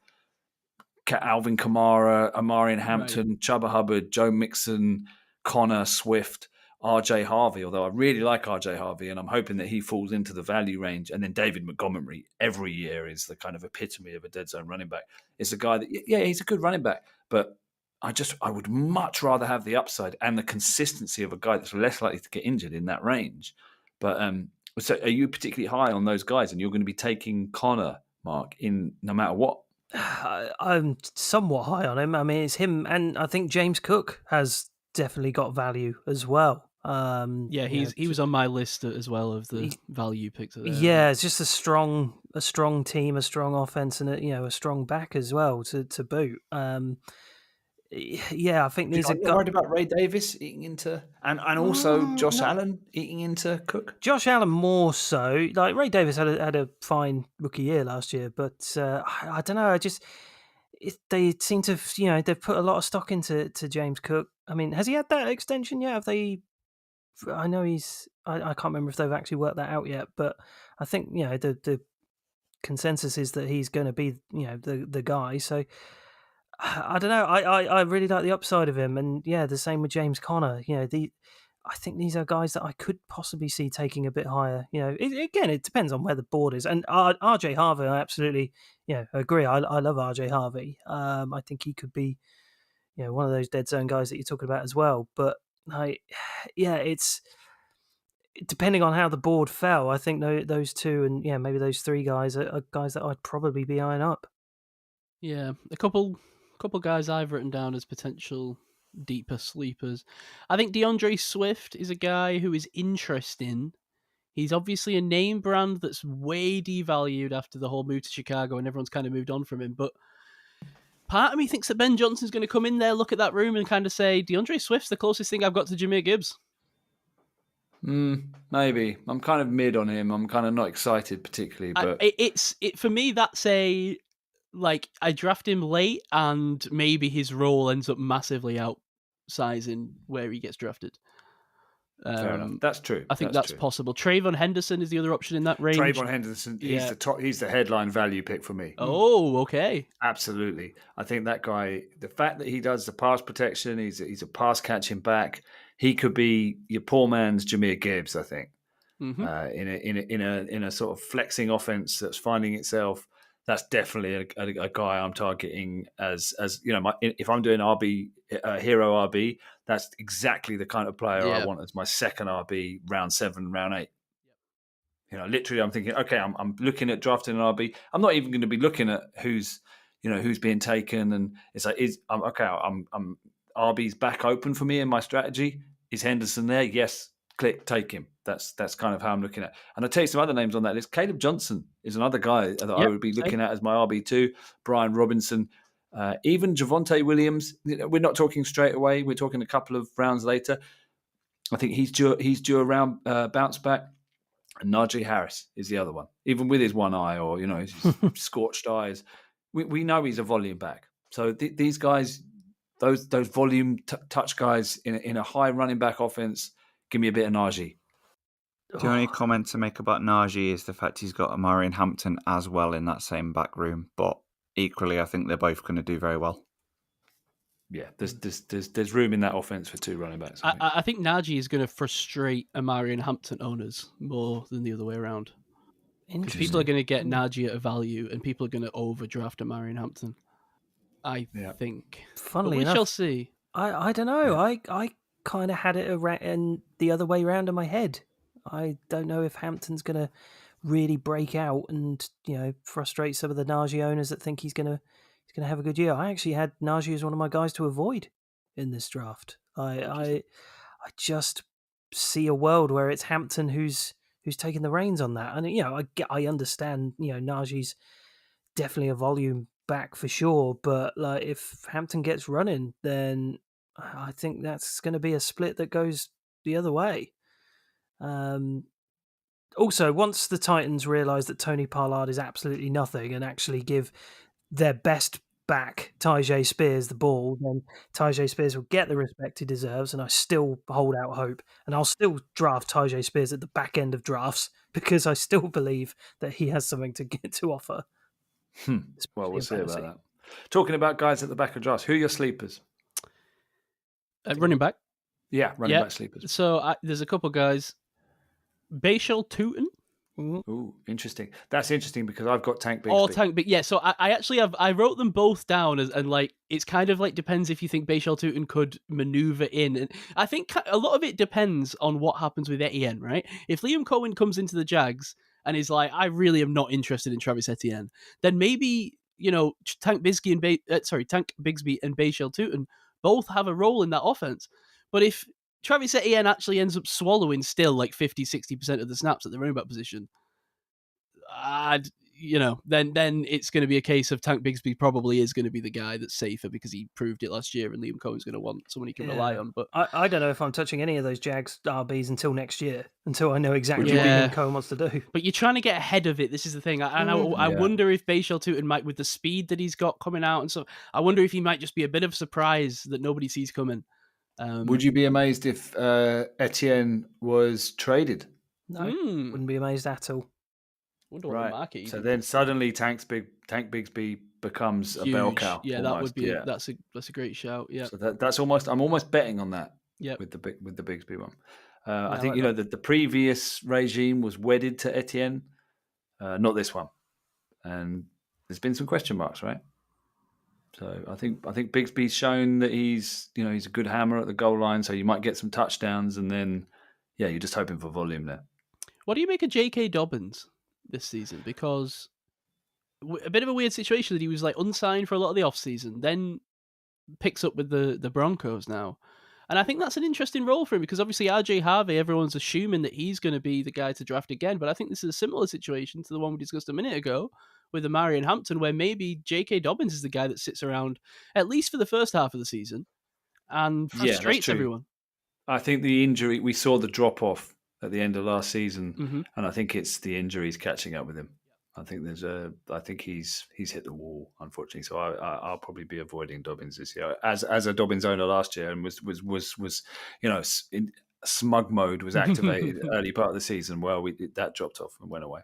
Alvin Kamara, Amarian Hampton, Chuba Hubbard, Joe Mixon, Connor Swift, RJ Harvey, although I really like RJ Harvey, and I'm hoping that he falls into the value range. And then David Montgomery every year is the kind of epitome of a dead zone running back. It's a guy that, yeah, he's a good running back, but I would much rather have the upside and the consistency of a guy that's less likely to get injured in that range. But so are you particularly high on those guys, and you're going to be taking Connor, Mark, in no matter what? I'm somewhat high on him. I mean, it's him, and I think James Cook has definitely got value as well. He was on my list as well of the value picks. Yeah, it's just a strong team, a strong offense, and a strong back as well to boot. Yeah, I think these are. You're worried about Ray Davis eating into, and also Josh Allen eating into Cook. Josh Allen more so. Like Ray Davis had a fine rookie year last year, but I don't know. They seem to, they've put a lot of stock into James Cook. I mean, has he had that extension yet? Have they? I know he's. I can't remember if they've actually worked that out yet, but I think the consensus is that he's going to be the guy. So I don't know. I really like the upside of him, and the same with James Conner. I think these are guys that I could possibly see taking a bit higher. It depends on where the board is. And RJ Harvey, I absolutely agree. I love RJ Harvey. I think he could be one of those dead zone guys that you're talking about as well. But it's depending on how the board fell. I think those two and maybe those three guys are guys that I'd probably be eyeing up. Yeah, a couple guys I've written down as potential deeper sleepers. I think DeAndre Swift is a guy who is interesting. He's obviously a name brand that's way devalued after the whole move to Chicago and everyone's kind of moved on from him. But part of me thinks that Ben Johnson's going to come in there, look at that room and kind of say, DeAndre Swift's the closest thing I've got to Jahmyr Gibbs. Maybe. I'm kind of mid on him. I'm kind of not excited particularly. But for me, that's I draft him late and maybe his role ends up massively outsizing where he gets drafted. Fair enough. That's true. I think that's possible. Trayvon Henderson is the other option in that range. Trayvon Henderson, he's the headline value pick for me. Oh, okay. Absolutely. I think that guy, the fact that he does the pass protection, he's a pass catching back. He could be your poor man's Jahmyr Gibbs, I think. Mm-hmm. In a sort of flexing offense that's finding itself. That's definitely a guy I'm targeting as if I'm doing RB hero RB, that's exactly the kind of player I want as my second RB, round 7, round 8. Literally, I'm thinking, okay, I'm looking at drafting an RB. I'm not even going to be looking at who's being taken, and it's like I'm RB's back open for me in my strategy. Is Henderson there? Yes, click, take him. That's kind of how I'm looking at. And I'll tell you some other names on that list. Caleb Johnson is another guy that I would be looking at as my RB2. Brian Robinson, even Javonte Williams. We're not talking straight away. We're talking a couple of rounds later. I think he's due around bounce back. And Najee Harris is the other one. Even with his one eye or his scorched eyes, we know he's a volume back. So these guys, those volume touch guys in a high running back offense, give me a bit of Najee. The only comment to make about Najee is the fact he's got Amarian Hampton as well in that same back room. But equally, I think they're both going to do very well. Yeah, there's room in that offense for two running backs. I think Najee is going to frustrate Amarian Hampton owners more than the other way around. Because people are going to get Najee at a value and people are going to overdraft Amarian Hampton. I think. Funnily enough, we shall see. I don't know. Yeah. I kind of had it around the other way around in my head. I don't know if Hampton's going to really break out and frustrate some of the Najee owners that think he's going to have a good year. I actually had Najee as one of my guys to avoid in this draft. I just see a world where it's Hampton who's taking the reins on that, and I understand Najee's definitely a volume back for sure, but if Hampton gets running, then I think that's going to be a split that goes the other way. Also, once the Titans realise that Tony Pollard is absolutely nothing and actually give their best back, Tyjae Spears, the ball, then Tyjae Spears will get the respect he deserves, and I still hold out hope. And I'll still draft Tyjae Spears at the back end of drafts because I still believe that he has something to offer. Well, we'll see in about fantasy. that. Talking about guys at the back of drafts, who are your sleepers? Running back. Yeah, running back sleepers. So there's a couple guys. Bashal Tootin. Ooh, interesting. That's interesting because I've got Tank Bigsby. Or Tank Big. Yeah, so I actually I wrote them both down and like it's kind of like depends if you think Bashal Tootin could maneuver in. And I think a lot of it depends on what happens with Etienne, right? If Liam Cohen comes into the Jags and is like, I really am not interested in Travis Etienne, then maybe, Tank Bigsby and Bashal Tootin both have a role in that offense. But if Travis Etienne actually ends up swallowing still like 50-60% of the snaps at the running back position, then it's going to be a case of Tank Bigsby probably is going to be the guy that's safer because he proved it last year, and Liam Cohen's going to want someone he can rely on. But I don't know if I'm touching any of those Jags RBs until next year, until I know exactly what Yeah. Liam Cohen wants to do. But you're trying to get ahead of it. This is the thing. I wonder if Bashal Tootin might, with the speed that he's got coming out, and so I wonder if he might just be a bit of a surprise that nobody sees coming. Would you be amazed if Etienne was traded? No, wouldn't be amazed at all. Wonder what the market. So then suddenly Tank Bigsby becomes Huge. a bell cow. Yeah, almost. that would be that's a great shout. Yeah. So that's almost I'm almost betting on that. Yeah. With the Bigsby one. I think the previous regime was wedded to Etienne, not this one, and there's been some question marks, right? So I think Bigsby's shown that he's a good hammer at the goal line, so you might get some touchdowns, and then you're just hoping for volume there. What do you make of J.K. Dobbins this season? Because a bit of a weird situation that he was like unsigned for a lot of the offseason, then picks up with the Broncos now. And I think that's an interesting role for him because obviously RJ Harvey, everyone's assuming that he's going to be the guy to draft again. But I think this is a similar situation to the one we discussed a minute ago with Amari and Hampton, where maybe J.K. Dobbins is the guy that sits around, at least for the first half of the season, and frustrates everyone. I think the injury, we saw the drop-off at the end of last season, and I think it's the injuries catching up with him. I think he's hit the wall, unfortunately. So I'll probably be avoiding Dobbins this year. As a Dobbins owner last year, and was in smug mode was activated early part of the season. Well, that dropped off and went away.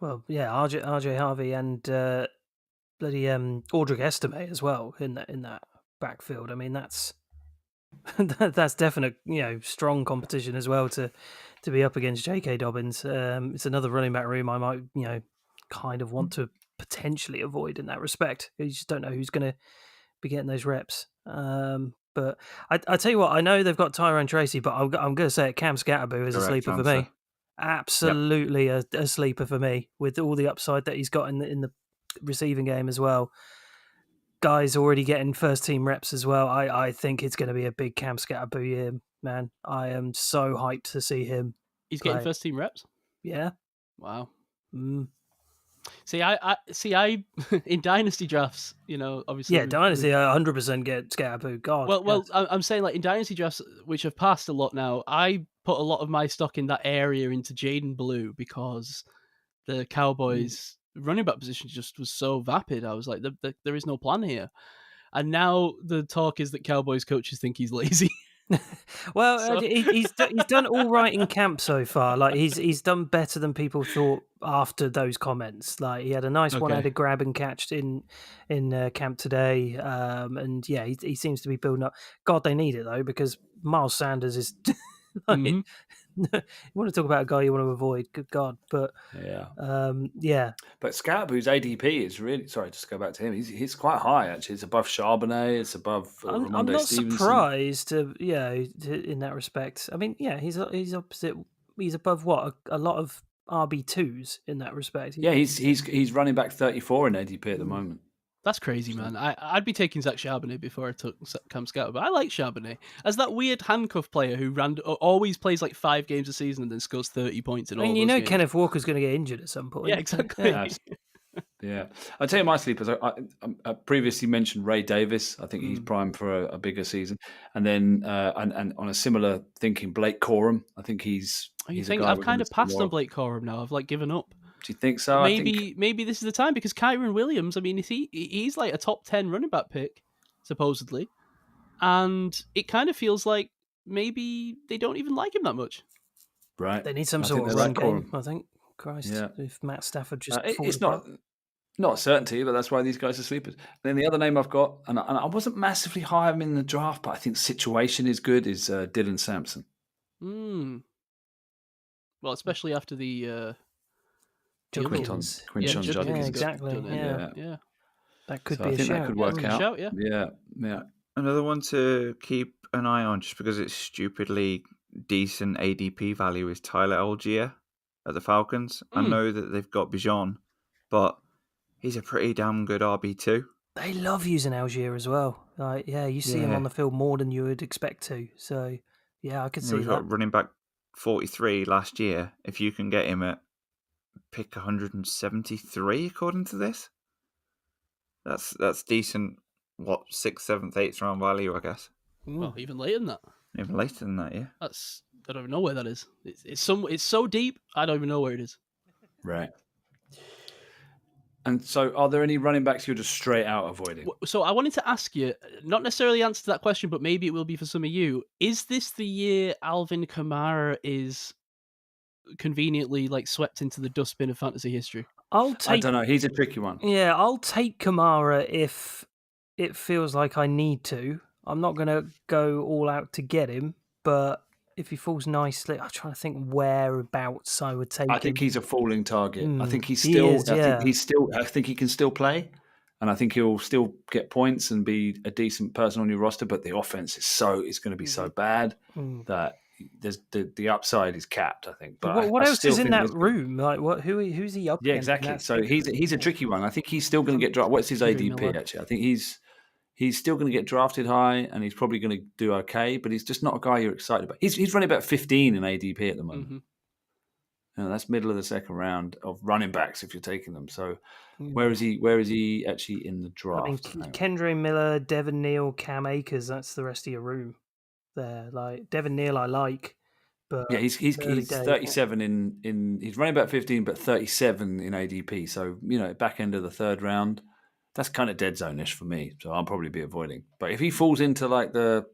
Well, yeah, RJ Harvey and bloody Audric Estime as well in that backfield. I mean, that's definite, strong competition as well to be up against J.K. Dobbins. It's another running back room I might, kind of want to potentially avoid in that respect. You just don't know who's going to be getting those reps. But I tell you what, I know they've got Tyrone Tracy, but I'm going to say it, Cam Scatterboo is a sleeper for me. Absolutely a sleeper for me with all the upside that he's got in the receiving game as well. Guys already getting first team reps as well. I think it's going to be a big Cam Scatterboo year, man. I am so hyped to see him. He's getting first team reps? Yeah. Wow. See, I in dynasty drafts, obviously. Yeah, dynasty, 100% get Scatterboo. God. Well, I'm saying like in dynasty drafts, which have passed a lot now, I put a lot of my stock in that area into Jaden Blue because the Cowboys running back position just was so vapid. I was like, there is no plan here. And now the talk is that Cowboys coaches think he's lazy. Well, he's done all right in camp so far. Like he's done better than people thought after those comments. Like he had a nice one-handed grab and catch in camp today, and yeah, he seems to be building up. God, they need it though because Miles Sanders is. You want to talk about a guy you want to avoid? Good God, but yeah. But Scatterboo's ADP is really just to go back to him. He's quite high actually. It's above Charbonnet. It's above. I'm not surprised. In that respect. I mean, yeah, he's opposite. He's above what a lot of RB2s in that respect. Yeah, he's running back 34 in ADP at the moment. That's crazy, man. I'd be taking Zach Charbonnet before I took Cam Scatterboo, but I like Charbonnet as that weird handcuff player who always plays like 5 games a season and then scores 30 points in all those games. Kenneth Walker's going to get injured at some point. Yeah, exactly. Yeah. I'll tell you my sleepers. I previously mentioned Ray Davis. I think he's primed for a bigger season. And then and on a similar thinking, Blake Corum. I think he's I've kind of passed on Blake Corum now. I've like given up. Do you think so? Maybe this is the time because Kyron Williams, I mean, he's like a top 10 running back pick, supposedly. And it kind of feels like maybe they don't even like him that much. Right. They need some sort of run game, I think. Christ, if Matt Stafford just it's not. Not a certainty, but that's why these guys are sleepers. Then the other name I've got, and I wasn't massively high on him in the draft, but I think situation is good, is Dylan Sampson. Well, especially after the Judkins. Quinton Judkins Judkins. Yeah, exactly. Yeah. That could be I think shout. that could work out. Shout, yeah. Yeah. Another one to keep an eye on, just because it's stupidly decent ADP value, is Tyler Algier at the Falcons. I know that they've got Bijan, but he's a pretty damn good RB2. They love using Algier as well. Like, you see him on the field more than you would expect to. So, I could see We've that. got running back 43 last year. If you can get him at pick 173, according to this, that's decent. What, 6th, 7th, 8th round value, I guess. Well, even later than that. Even later than that, yeah. I don't even know where that is. It's so deep. I don't even know where it is. Right. And so, are there any running backs you're just straight out avoiding? So I wanted to ask you, not necessarily answer to that question, but maybe it will be for some of you. Is this the year Alvin Kamara is conveniently swept into the dustbin of fantasy history? I don't know. He's a tricky one. Yeah, I'll take Kamara if it feels like I need to. I'm not going to go all out to get him, but if he falls nicely, I'm trying to think whereabouts I would take him. I think he's a falling target. I think he's He still. is, I think he can still play, and I think he'll still get points and be a decent person on your roster. But the offense is going to be so bad that there's the upside is capped. I think. But what else is in that room? Like what? Who's he up? Yeah, exactly. So he's a tricky one. I think he's still going to get drafted. What's his ADP actually? I think he's still going to get drafted high, and he's probably going to do okay. But he's just not a guy you're excited about. He's running about 15 in ADP at the moment. That's middle of the second round of running backs if you're taking them. So where is he actually in the draft? I mean, Kendre Miller, Devin Neal, Cam Akers. That's the rest of your room there. Like Devin Neal, I like. But yeah, he's 37 in he's running about 15, but 37 in ADP. So back end of the third round, that's kind of dead zone-ish for me. So I'll probably be avoiding. But if he falls into the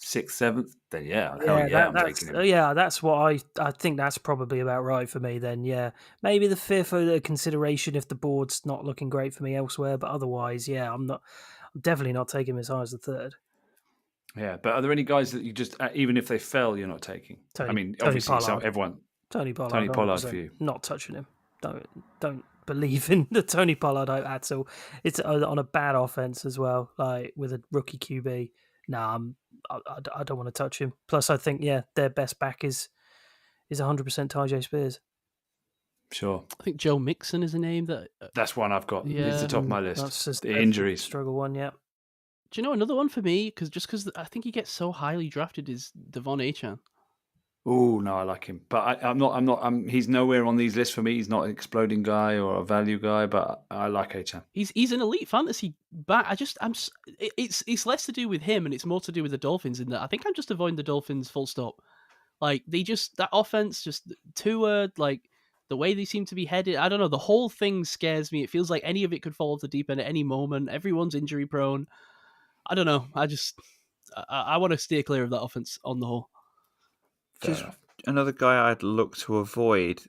6th, 7th, then I'm taking him. Yeah, that's what I think. That's probably about right for me. Then maybe the 5th or the consideration if the board's not looking great for me elsewhere. But otherwise, I'm definitely not taking him as high as the 3rd. Yeah, but are there any guys that you just, even if they fell, you're not taking? Obviously, Tony Pollard for you. Not touching him. Don't believe in the Tony Pollard at all. It's on a bad offense as well, like with a rookie QB. I don't want to touch him. Plus, I think their best back is 100% Tajay Spears. Sure. I think Joe Mixon is a name that's one I've got. Yeah, it's the top of my list. That's just the injuries struggle one. Yeah. Do you know another one for me? Because I think he gets so highly drafted is Devon Achane. Oh no, I like him, but I'm not. He's nowhere on these lists for me. He's not an exploding guy or a value guy, but I like Achane. He's an elite fantasy back. It's less to do with him and it's more to do with the Dolphins. In that I think I'm just avoiding the Dolphins. Full stop. That offense just Tua, the way they seem to be headed. I don't know. The whole thing scares me. It feels like any of it could fall off the deep end at any moment. Everyone's injury prone. I don't know. I want to steer clear of that offense on the whole. Just another guy I'd look to avoid,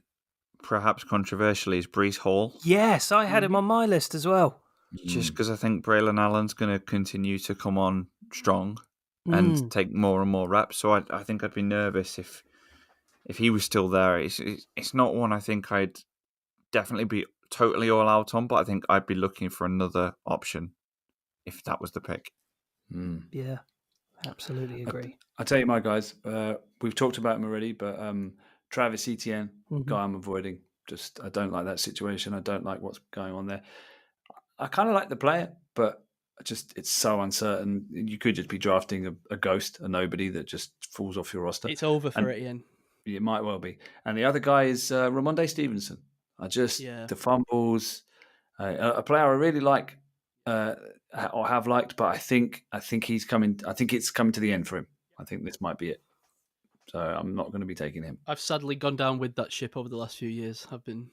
perhaps controversially, is Breece Hall. Yes, I had him on my list as well. Just because I think Braylon Allen's going to continue to come on strong and take more and more reps. So I think I'd be nervous if he was still there. It's not one I think I'd definitely be totally all out on, but I think I'd be looking for another option if that was the pick. Yeah, absolutely agree. I tell you, my guys, we've talked about him already, but Travis Etienne, guy I'm avoiding. I don't like that situation. I don't like what's going on there. I kind of like the player, but it's so uncertain. You could just be drafting a ghost, a nobody that just falls off your roster. It's over for Etienne. It might well be. And the other guy is Ramondre Stevenson. The fumbles, a player I really like. Or have liked, but I think he's coming. I think it's coming to the end for him. I think this might be it. So I'm not going to be taking him. I've sadly gone down with that ship over the last few years. I've been.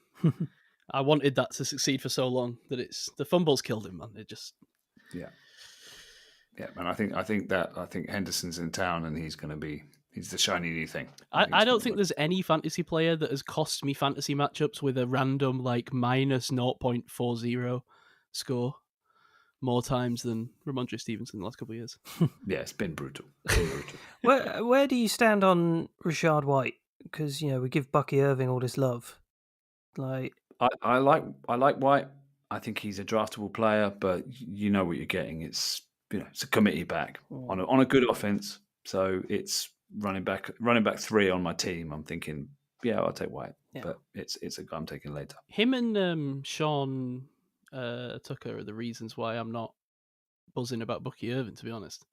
I wanted that to succeed for so long that the fumbles killed him, man. It just. Yeah, man. I think Henderson's in town and he's going to be He's the shiny new thing. I don't think there's any fantasy player that has cost me fantasy matchups with a random like minus 0.40 score more times than Ramondre Stevenson in the last couple of years. Yeah, it's been brutal. Where do you stand on Rashad White? Because we give Bucky Irving all this love. Like I like White. I think he's a draftable player, but you know what you're getting. It's it's a committee back on a good offense. So it's running back 3 on my team. I'm thinking, I'll take White, but it's a guy I'm taking later. Him and Sean Tucker are the reasons why I'm not buzzing about Bucky Irving, to be honest.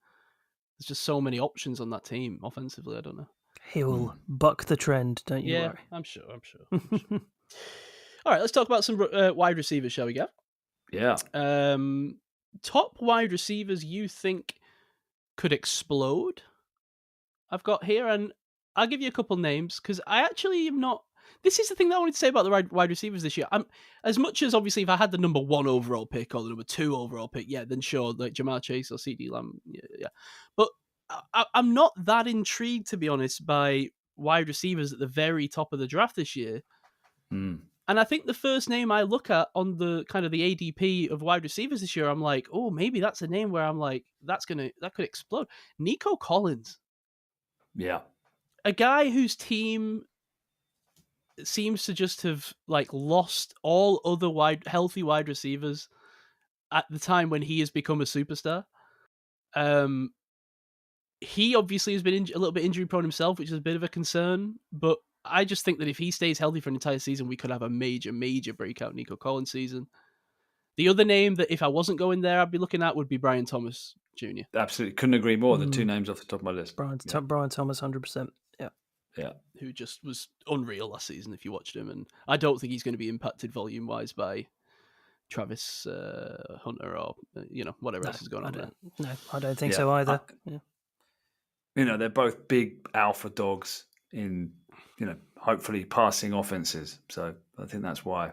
There's just so many options on that team offensively. I don't know. He'll buck the trend, don't you worry. I'm sure. All right, let's talk about some wide receivers, shall we go? Yeah. Top wide receivers you think could explode? I've got here, and I'll give you a couple names because I actually am not. This is the thing that I wanted to say about the wide receivers this year. As much as obviously if I had the number 1 overall pick or the number 2 overall pick, then sure, like Jamar Chase or CD Lamb, yeah. But I'm not that intrigued, to be honest, by wide receivers at the very top of the draft this year. And I think the first name I look at on the kind of the ADP of wide receivers this year, I'm like, oh, maybe that's a name where I'm like, that could explode. Nico Collins. Yeah. A guy whose team seems to just have like lost all other healthy wide receivers at the time when he has become a superstar. He obviously has been a little bit injury prone himself, which is a bit of a concern, but I just think that if he stays healthy for an entire season, we could have a major, major breakout Nico Collins season. The other name that if I wasn't going there, I'd be looking at would be Brian Thomas Jr. Absolutely. Couldn't agree more. The 2 names off the top of my list. Brian Thomas, 100%. Yeah. Who just was unreal last season if you watched him. And I don't think he's going to be impacted volume-wise by Travis Hunter or, whatever else is going on there. No, I don't think so either. They're both big alpha dogs in, hopefully passing offenses. So I think that's why,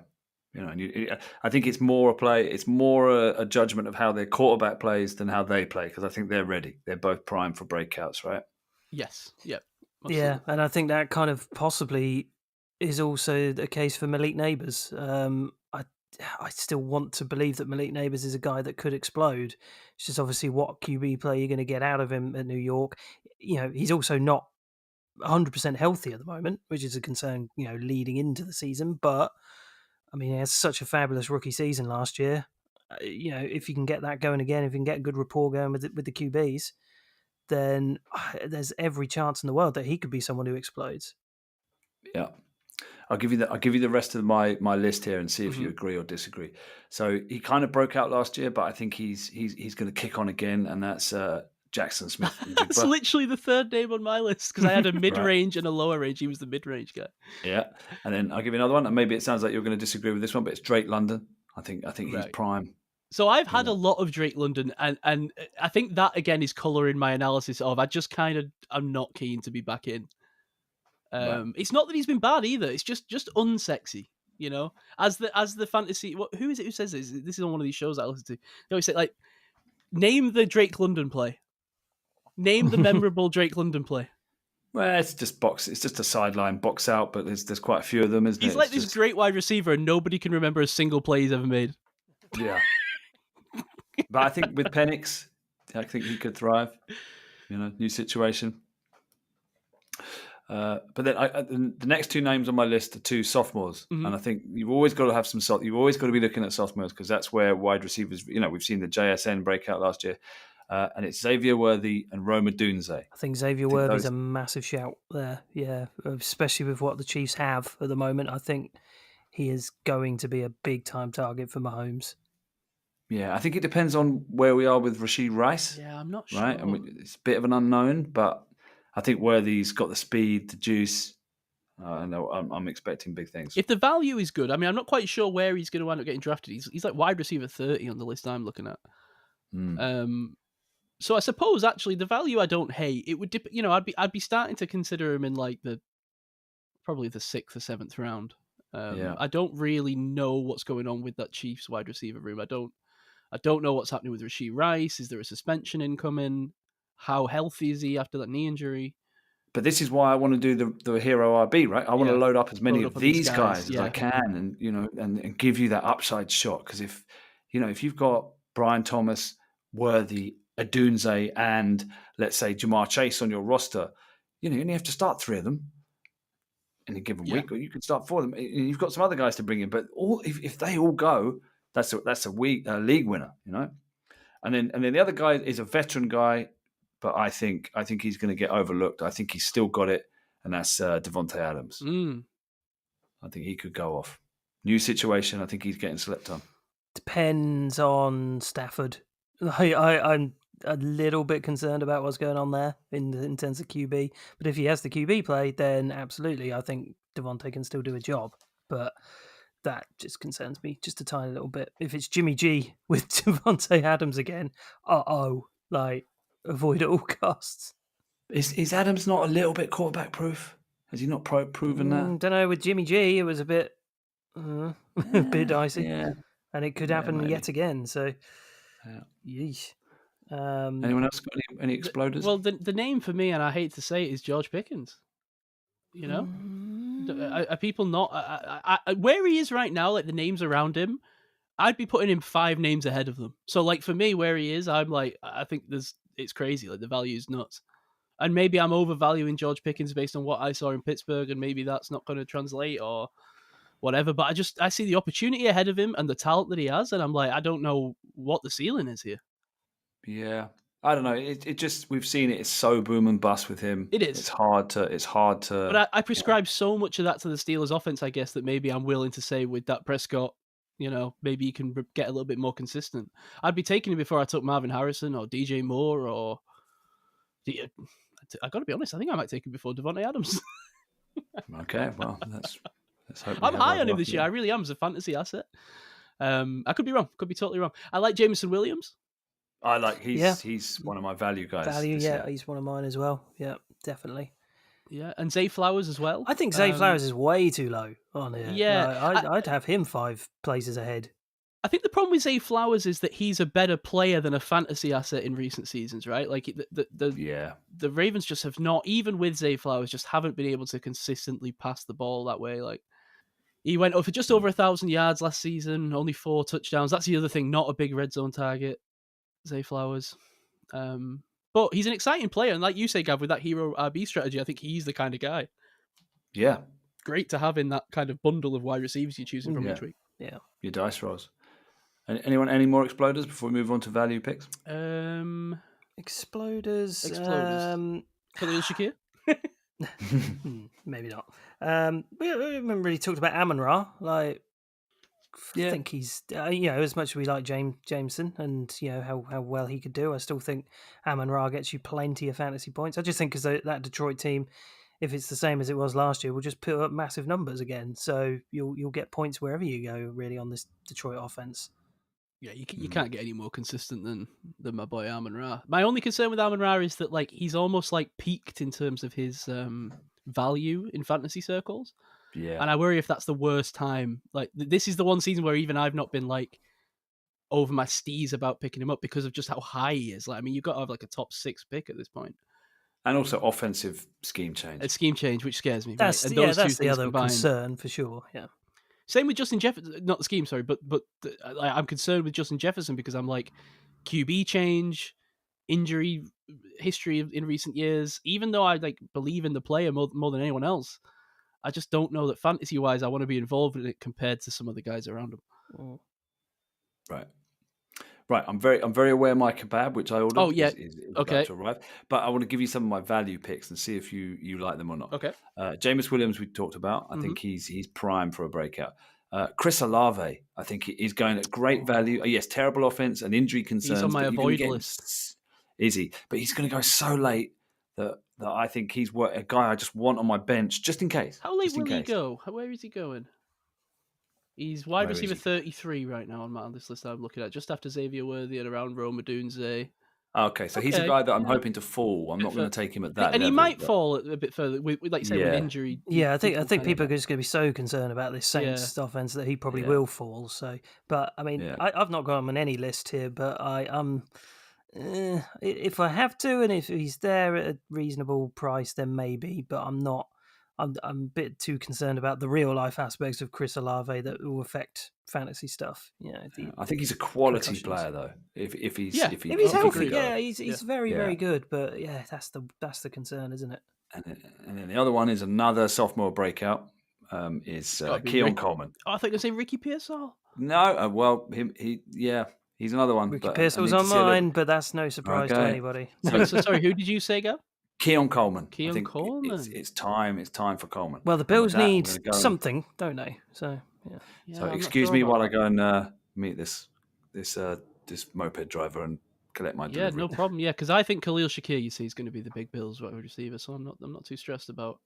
I think it's more a play. It's more a judgment of how their quarterback plays than how they play, because I think they're ready. They're both primed for breakouts, right? Yes. Yep. Absolutely. Yeah, and I think that kind of possibly is also the case for Malik Neighbors. I still want to believe that Malik Neighbors is a guy that could explode. It's just obviously what QB play you're going to get out of him at New York. He's also not 100% healthy at the moment, which is a concern, leading into the season. But, I mean, he has such a fabulous rookie season last year. If you can get that going again, if you can get a good rapport going with the QBs, then there's every chance in the world that he could be someone who explodes. Yeah. I'll give you the rest of my list here and see if you agree or disagree. So he kind of broke out last year, but I think he's going to kick on again, and that's Jackson Smith. That's literally the third name on my list because I had a mid-range and a lower range. He was the mid-range guy. Yeah, and then I'll give you another one, and maybe it sounds like you're going to disagree with this one, but it's Drake London. I think he's prime. So I've had a lot of Drake London, and I think that again is colouring my analysis of I'm not keen to be back in. Right. It's not that he's been bad either. It's just unsexy, As the fantasy, who is it who says this? This is on one of these shows I listen to. They always say like, name the Drake London play. Name the memorable Drake London play. Well, it's just box. It's just a sideline box out, but there's quite a few of them, isn't it? He's like this great wide receiver, and nobody can remember a single play he's ever made. Yeah. But I think with Penix, I think he could thrive. New situation. But then the next 2 names on my list are 2 sophomores, and I think you've always got to have you've always got to be looking at sophomores because that's where wide receivers. We've seen the JSN breakout last year, and it's Xavier Worthy and Rome Odunze. I think Xavier Worthy's a massive shout there. Yeah, especially with what the Chiefs have at the moment. I think he is going to be a big time target for Mahomes. Yeah, I think it depends on where we are with Rashee Rice. Yeah, I'm not sure. Right, it's a bit of an unknown, but I think Worthy's got the speed, the juice. I'm expecting big things. If the value is good, I mean, I'm not quite sure where he's going to end up getting drafted. He's like wide receiver 30 on the list I'm looking at. So I suppose actually the value I don't hate. It would I'd be starting to consider him in like probably the 6th or 7th round. I don't really know what's going on with that Chiefs wide receiver room. I don't know what's happening with Rashee Rice. Is there a suspension incoming? How healthy is he after that knee injury? But this is why I want to do the hero RB, right? I want to load up as many of on these these guys as yeah. I can, and and give you that upside shot. Because if you've got Brian Thomas, Worthy, Adunze, and let's say Jamar Chase on your roster, you only have to start 3 of them in a given week, or you can start 4 of them. You've got some other guys to bring in, but if they all go, that's a league winner, And then the other guy is a veteran guy, but I think he's going to get overlooked. I think he's still got it, and that's Devontae Adams. I think he could go off. New situation. I think he's getting slept on. Depends on Stafford. I'm a little bit concerned about what's going on there in terms of QB. But if he has the QB play, then absolutely, I think Devontae can still do a job. But that just concerns me just a tiny little bit. If it's Jimmy G with Devontae Adams again, avoid at all costs. Is Adams not a little bit quarterback proof? Has he not proven that? Don't know. With Jimmy G, it was a bit dicey, and it could happen yet again. So, yeesh. Anyone else got any exploders? Well, the name for me, and I hate to say it, is George Pickens. Are people not where he is right now? Like the names around him, I'd be putting him 5 names ahead of them. So, like for me, where he is, I'm like, I think it's crazy. Like the value is nuts, and maybe I'm overvaluing George Pickens based on what I saw in Pittsburgh, and maybe that's not going to translate or whatever. But I see the opportunity ahead of him and the talent that he has, and I'm like, I don't know what the ceiling is here. Yeah. I don't know. It just, we've seen it. It's so boom and bust with him. It is. It's hard to. But I prescribe so much of that to the Steelers' offense, I guess, that maybe I'm willing to say with Dak Prescott, maybe you can get a little bit more consistent. I'd be taking him before I took Marvin Harrison or DJ Moore or. I got to be honest. I think I might take him before Devontae Adams. Okay, well, let's hope. I'm high on him this year. I really am as a fantasy asset. I could be wrong. Could be totally wrong. I like Jameson Williams. I like he's one of my value guys. He's one of mine as well. Yeah, definitely. Yeah, and Zay Flowers as well. I think Zay Flowers is way too low on here. Yeah, I'd have him 5 places ahead. I think the problem with Zay Flowers is that he's a better player than a fantasy asset in recent seasons, right? Like the Ravens just have not, even with Zay Flowers, just haven't been able to consistently pass the ball that way. Like he went for just over 1,000 yards last season, only 4 touchdowns. That's the other thing, not a big red zone target. Zay Flowers. But he's an exciting player. And like you say, Gav, with that hero RB strategy, I think he's the kind of guy. Yeah. Great to have in that kind of bundle of wide receivers you're choosing from each week. Yeah. Your dice rolls. Anyone, any more exploders before we move on to value picks? Exploders. Khalil Shakir? Maybe not. We haven't really talked about Amon-Ra. I think he's, as much as we like Jameson and, how well he could do, I still think Amon-Ra gets you plenty of fantasy points. I just think because that Detroit team, if it's the same as it was last year, will just put up massive numbers again. So you'll get points wherever you go, really, on this Detroit offense. Yeah, you can't get any more consistent than my boy Amon-Ra. My only concern with Amon-Ra is that he's almost peaked in terms of his value in fantasy circles. Yeah, and I worry if that's the worst time. This is the one season where even I've not been over my skis about picking him up because of just how high he is. You've got to have a top 6 pick at this point. And also offensive scheme change. A scheme change, which scares me. That's right? And that's the other concern for sure. Yeah. Same with Justin Jefferson, not the scheme, sorry, but I'm concerned with Justin Jefferson because I'm QB change, injury history in recent years. Even though I believe in the player more than anyone else, I just don't know that fantasy wise I want to be involved in it compared to some of the guys around him. Oh. Right. I'm very aware my kebab, which I ordered, is okay, about to arrive. But I want to give you some of my value picks and see if you like them or not. Okay. Jameis Williams, we talked about. I think he's prime for a breakout. Chris Olave, I think he's going at great value. Yes, terrible offense and injury concerns. He's on my avoid list. Is he? But he's going to go so late that I think he's a guy I just want on my bench just in case. How late will he go? Where is he going? He's wide receiver 33 right now on this list I'm looking at, just after Xavier Worthy and around Rome Odunze. Okay, so he's a guy that I'm hoping to fall. I'm not going to take him at that and level, he might fall a bit further, with injury. Yeah, I think people are just going to be so concerned about this Saints offense that he probably will fall. So, but I mean, I've not got him on any list here, but I'm If I have to, and if he's there at a reasonable price, then maybe. But I'm not. I'm a bit too concerned about the real life aspects of Chris Olave that will affect fantasy stuff. I think he's a quality concussions. player though. If he's if he's healthy, go. he's very good. But yeah, that's the concern, isn't it? And then the other one is another sophomore breakout. Is Keon Coleman. Oh, I thought you were going to say Ricky Pearsall. No, well, he's another one. Ricky Pearsall's on mine, but that's no surprise to anybody. So sorry, who did you say go? Keon Coleman. Keon Coleman. It's time for Coleman. Well, the Bills need something, don't they? So yeah. So excuse me while I go and meet this moped driver and collect my delivery. Yeah, no problem. Yeah, because I think Khalil Shakir, you see, is going to be the big Bills wide receiver. So I'm not too stressed about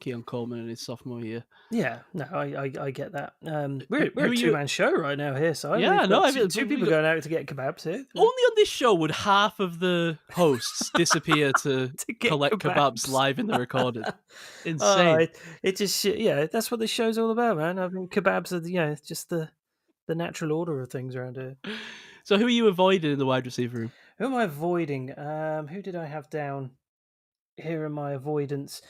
Keon Coleman in his sophomore year. Yeah, no, I get that. We're a two-man show right now here, so yeah, two people going out to get kebabs here. Only on this show would half of the hosts disappear to collect kebabs live in the recording. Insane. It just that's what this show's all about, man. I mean, kebabs are just the natural order of things around here. So who are you avoiding in the wide receiver room? Who am I avoiding? Who did I have down here in my avoidance?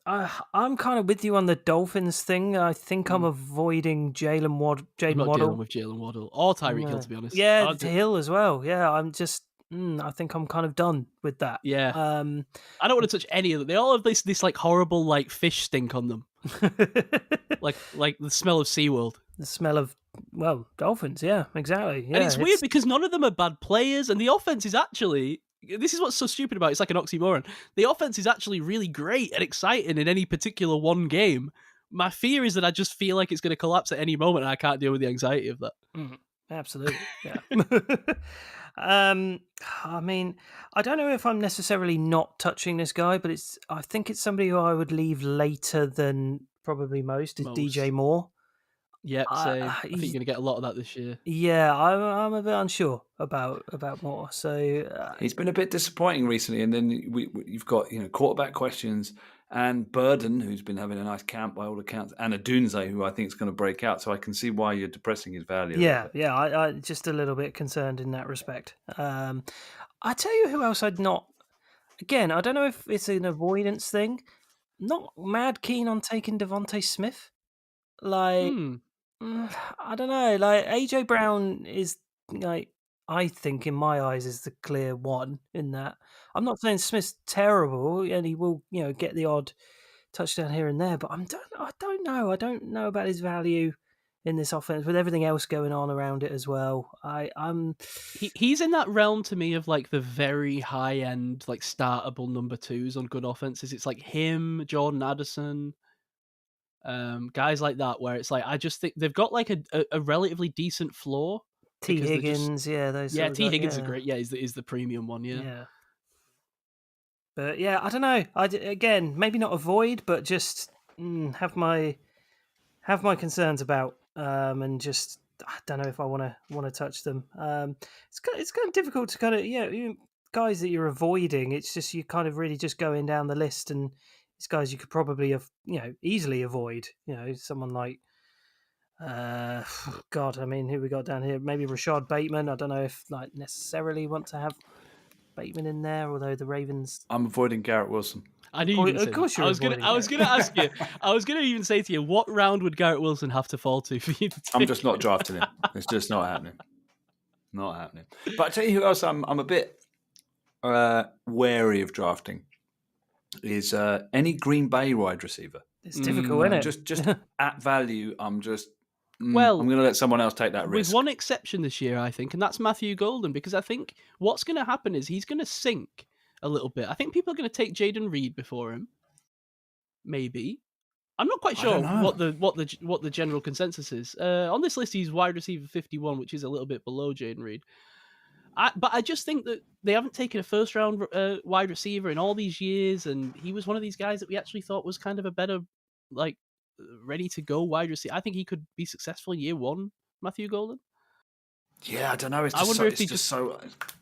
I'm kind of with you on the Dolphins thing. I think I'm avoiding Jalen Waddle. I'm not dealing with Jalen Waddle or Tyreek Hill, to be honest. Yeah, Hill as well. Yeah, I'm just. I think I'm kind of done with that. Yeah. I don't want to touch any of them. They all have this like horrible like fish stink on them, like the smell of SeaWorld. The smell of dolphins. Yeah, exactly. Yeah, and it's weird because none of them are bad players, and the offense is actually. This is what's so stupid about it. It's like an oxymoron. The offense is actually really great and exciting in any particular one game. My fear is that I just feel like it's going to collapse at any moment and I can't deal with the anxiety of that. Absolutely. Yeah. I mean, I don't know if I'm necessarily not touching this guy, but I think it's somebody who I would leave later than probably most is DJ Moore. Yep, same. I think you're going to get a lot of that this year. Yeah, I'm a bit unsure about Moore. So he's been a bit disappointing recently, and then you've got quarterback questions and Burden, who's been having a nice camp by all accounts, and Adunze, who I think is going to break out. So I can see why you're depressing his value. Yeah, I just a little bit concerned in that respect. I tell you who else I'd not. Again, I don't know if it's an avoidance thing. Not mad keen on taking Devontae Smith. Like. I don't know. Like AJ Brown is like I think in my eyes is the clear one in that. I'm not saying Smith's terrible and he will get the odd touchdown here and there, but I don't know. I don't know about his value in this offense with everything else going on around it as well. He's in that realm to me of like the very high end like startable number twos on good offenses. It's like him, Jordan Addison. Guys like that, where it's like I just think they've got like a relatively decent floor. T Higgins, those. Yeah, T Higgins is great. Yeah, is the premium one. Yeah. But yeah, I don't know. Again, maybe not avoid, but just have my concerns about, and just I don't know if I want to touch them. It's kind of difficult to kind of guys that you're avoiding. It's just you kind of really just going down the list and. It's guys you could probably have, easily avoid. Someone like, God, I mean, who we got down here? Maybe Rashad Bateman. I don't know if like necessarily want to have Bateman in there, although the Ravens. I'm avoiding Garrett Wilson. I knew you. Of course, I was going to ask you. I was going to even say to you, what round would Garrett Wilson have to fall to for you to take? I'm just not drafting him. It's just not happening. Not happening. But I tell you who else I'm a bit wary of drafting. Is any Green Bay wide receiver? It's difficult, isn't it? Just at value, I'm just I'm going to let someone else take that risk. With one exception this year, I think, and that's Matthew Golden, because I think what's going to happen is he's going to sink a little bit. I think people are going to take Jaden Reed before him. Maybe. I'm not quite sure what the general consensus is. On this list, he's wide receiver 51, which is a little bit below Jaden Reed. But I just think that they haven't taken a first-round wide receiver in all these years, and he was one of these guys that we actually thought was kind of a better, like, ready-to-go wide receiver. I think he could be successful in year one, Matthew Golden. Yeah, I don't know. It's just so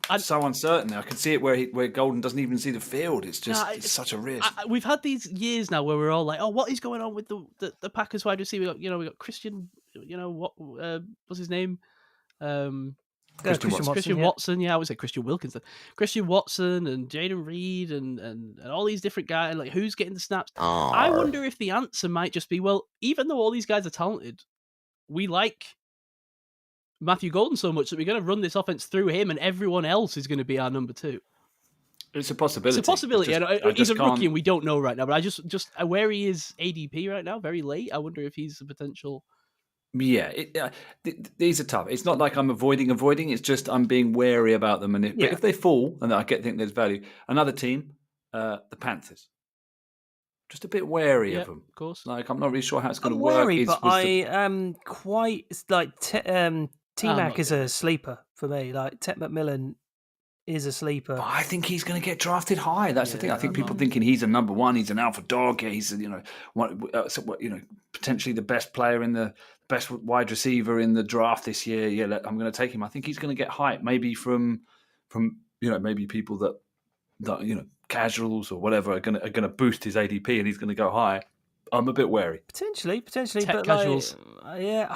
uncertain. I can see it where Golden doesn't even see the field. It's just it's such a risk. We've had these years now where we're all like, oh, what is going on with the Packers wide receiver? We got Christian, what's his name? Christian Watson. Christian yeah. Watson, yeah, I would say Christian Wilkinson. Christian Watson and Jaden Reed and all these different guys, like who's getting the snaps? I wonder if the answer might just be, well, even though all these guys are talented, we like Matthew Golden so much that we're going to run this offense through him and everyone else is going to be our number 2. It's a possibility. It's a possibility. He's a can't... rookie and we don't know right now, but I just where he is ADP right now, very late. I wonder if he's a potential... Yeah, these are tough. It's not like I'm avoiding. It's just I'm being wary about them. And if they fall, and I think there's value. Another team, the Panthers. Just a bit wary of them. Of course. Like I'm not really sure how it's going to work. work. But I am quite like T-Mac is a sleeper for me. Like Ted McMillan is a sleeper. But I think he's going to get drafted high. That's the thing. I think people thinking he's a number 1. He's an alpha dog. Yeah, he's potentially the best player in the best wide receiver in the draft this year. Yeah, I'm going to take him. I think he's going to get hype. Maybe from maybe people that casuals or whatever are going to boost his ADP and he's going to go high. I'm a bit wary. Potentially, Tech but casuals. Yeah.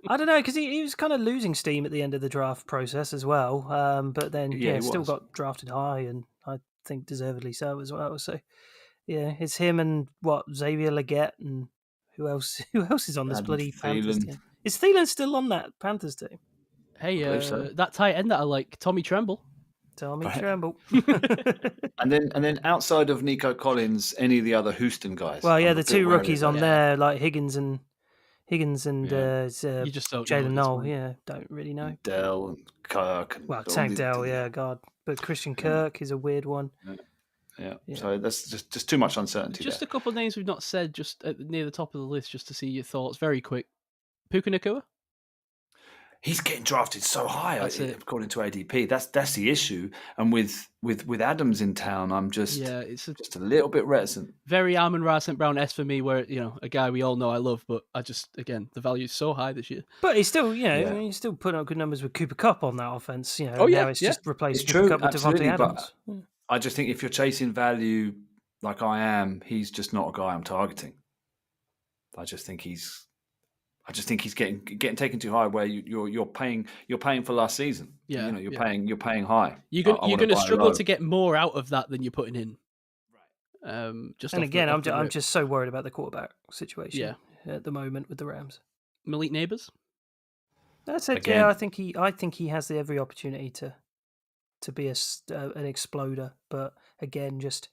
I don't know because he was kind of losing steam at the end of the draft process as well. But then still got drafted high and I think deservedly so as well. So yeah, it's him and Xavier Legette and who else? Who else is on this bloody Panthers team? Is Thielen still on that Panthers team? Hey, that tight end that I like, Tommy Tremble. Tremble. and then outside of Nico Collins, any of the other Houston guys? Well, yeah, the 2 rookies on there, like Higgins and You just don't Jalen Knoll. Yeah, don't really know. Dell and Kirk. Tank Dell. Yeah, God. But Christian Kirk is a weird one. Yeah. So that's just too much uncertainty. Just a couple of names we've not said, just near the top of the list, just to see your thoughts. Very quick. Puka Nacua? He's getting drafted so high, according to ADP. That's the issue. And with Adams in town, I'm just just a little bit reticent. Very Amon-Ra St. Brown-esque for me, where a guy we all know I love, but I just again the value is so high this year. But he's still, he's still putting up good numbers with Cooper Kupp on that offense. Now it's just replaced Cooper Kupp with Devontae Adams. I just think if you're chasing value like I am, he's just not a guy I'm targeting. I just think he's getting taken too high. Where you're paying for last season. Yeah, you're paying high. You're going to struggle to get more out of that than you're putting in. Right. I'm just so worried about the quarterback situation at the moment with the Rams. Malik Neighbors. That's it. Again. Yeah, I think he has every opportunity to be an exploder. But again, just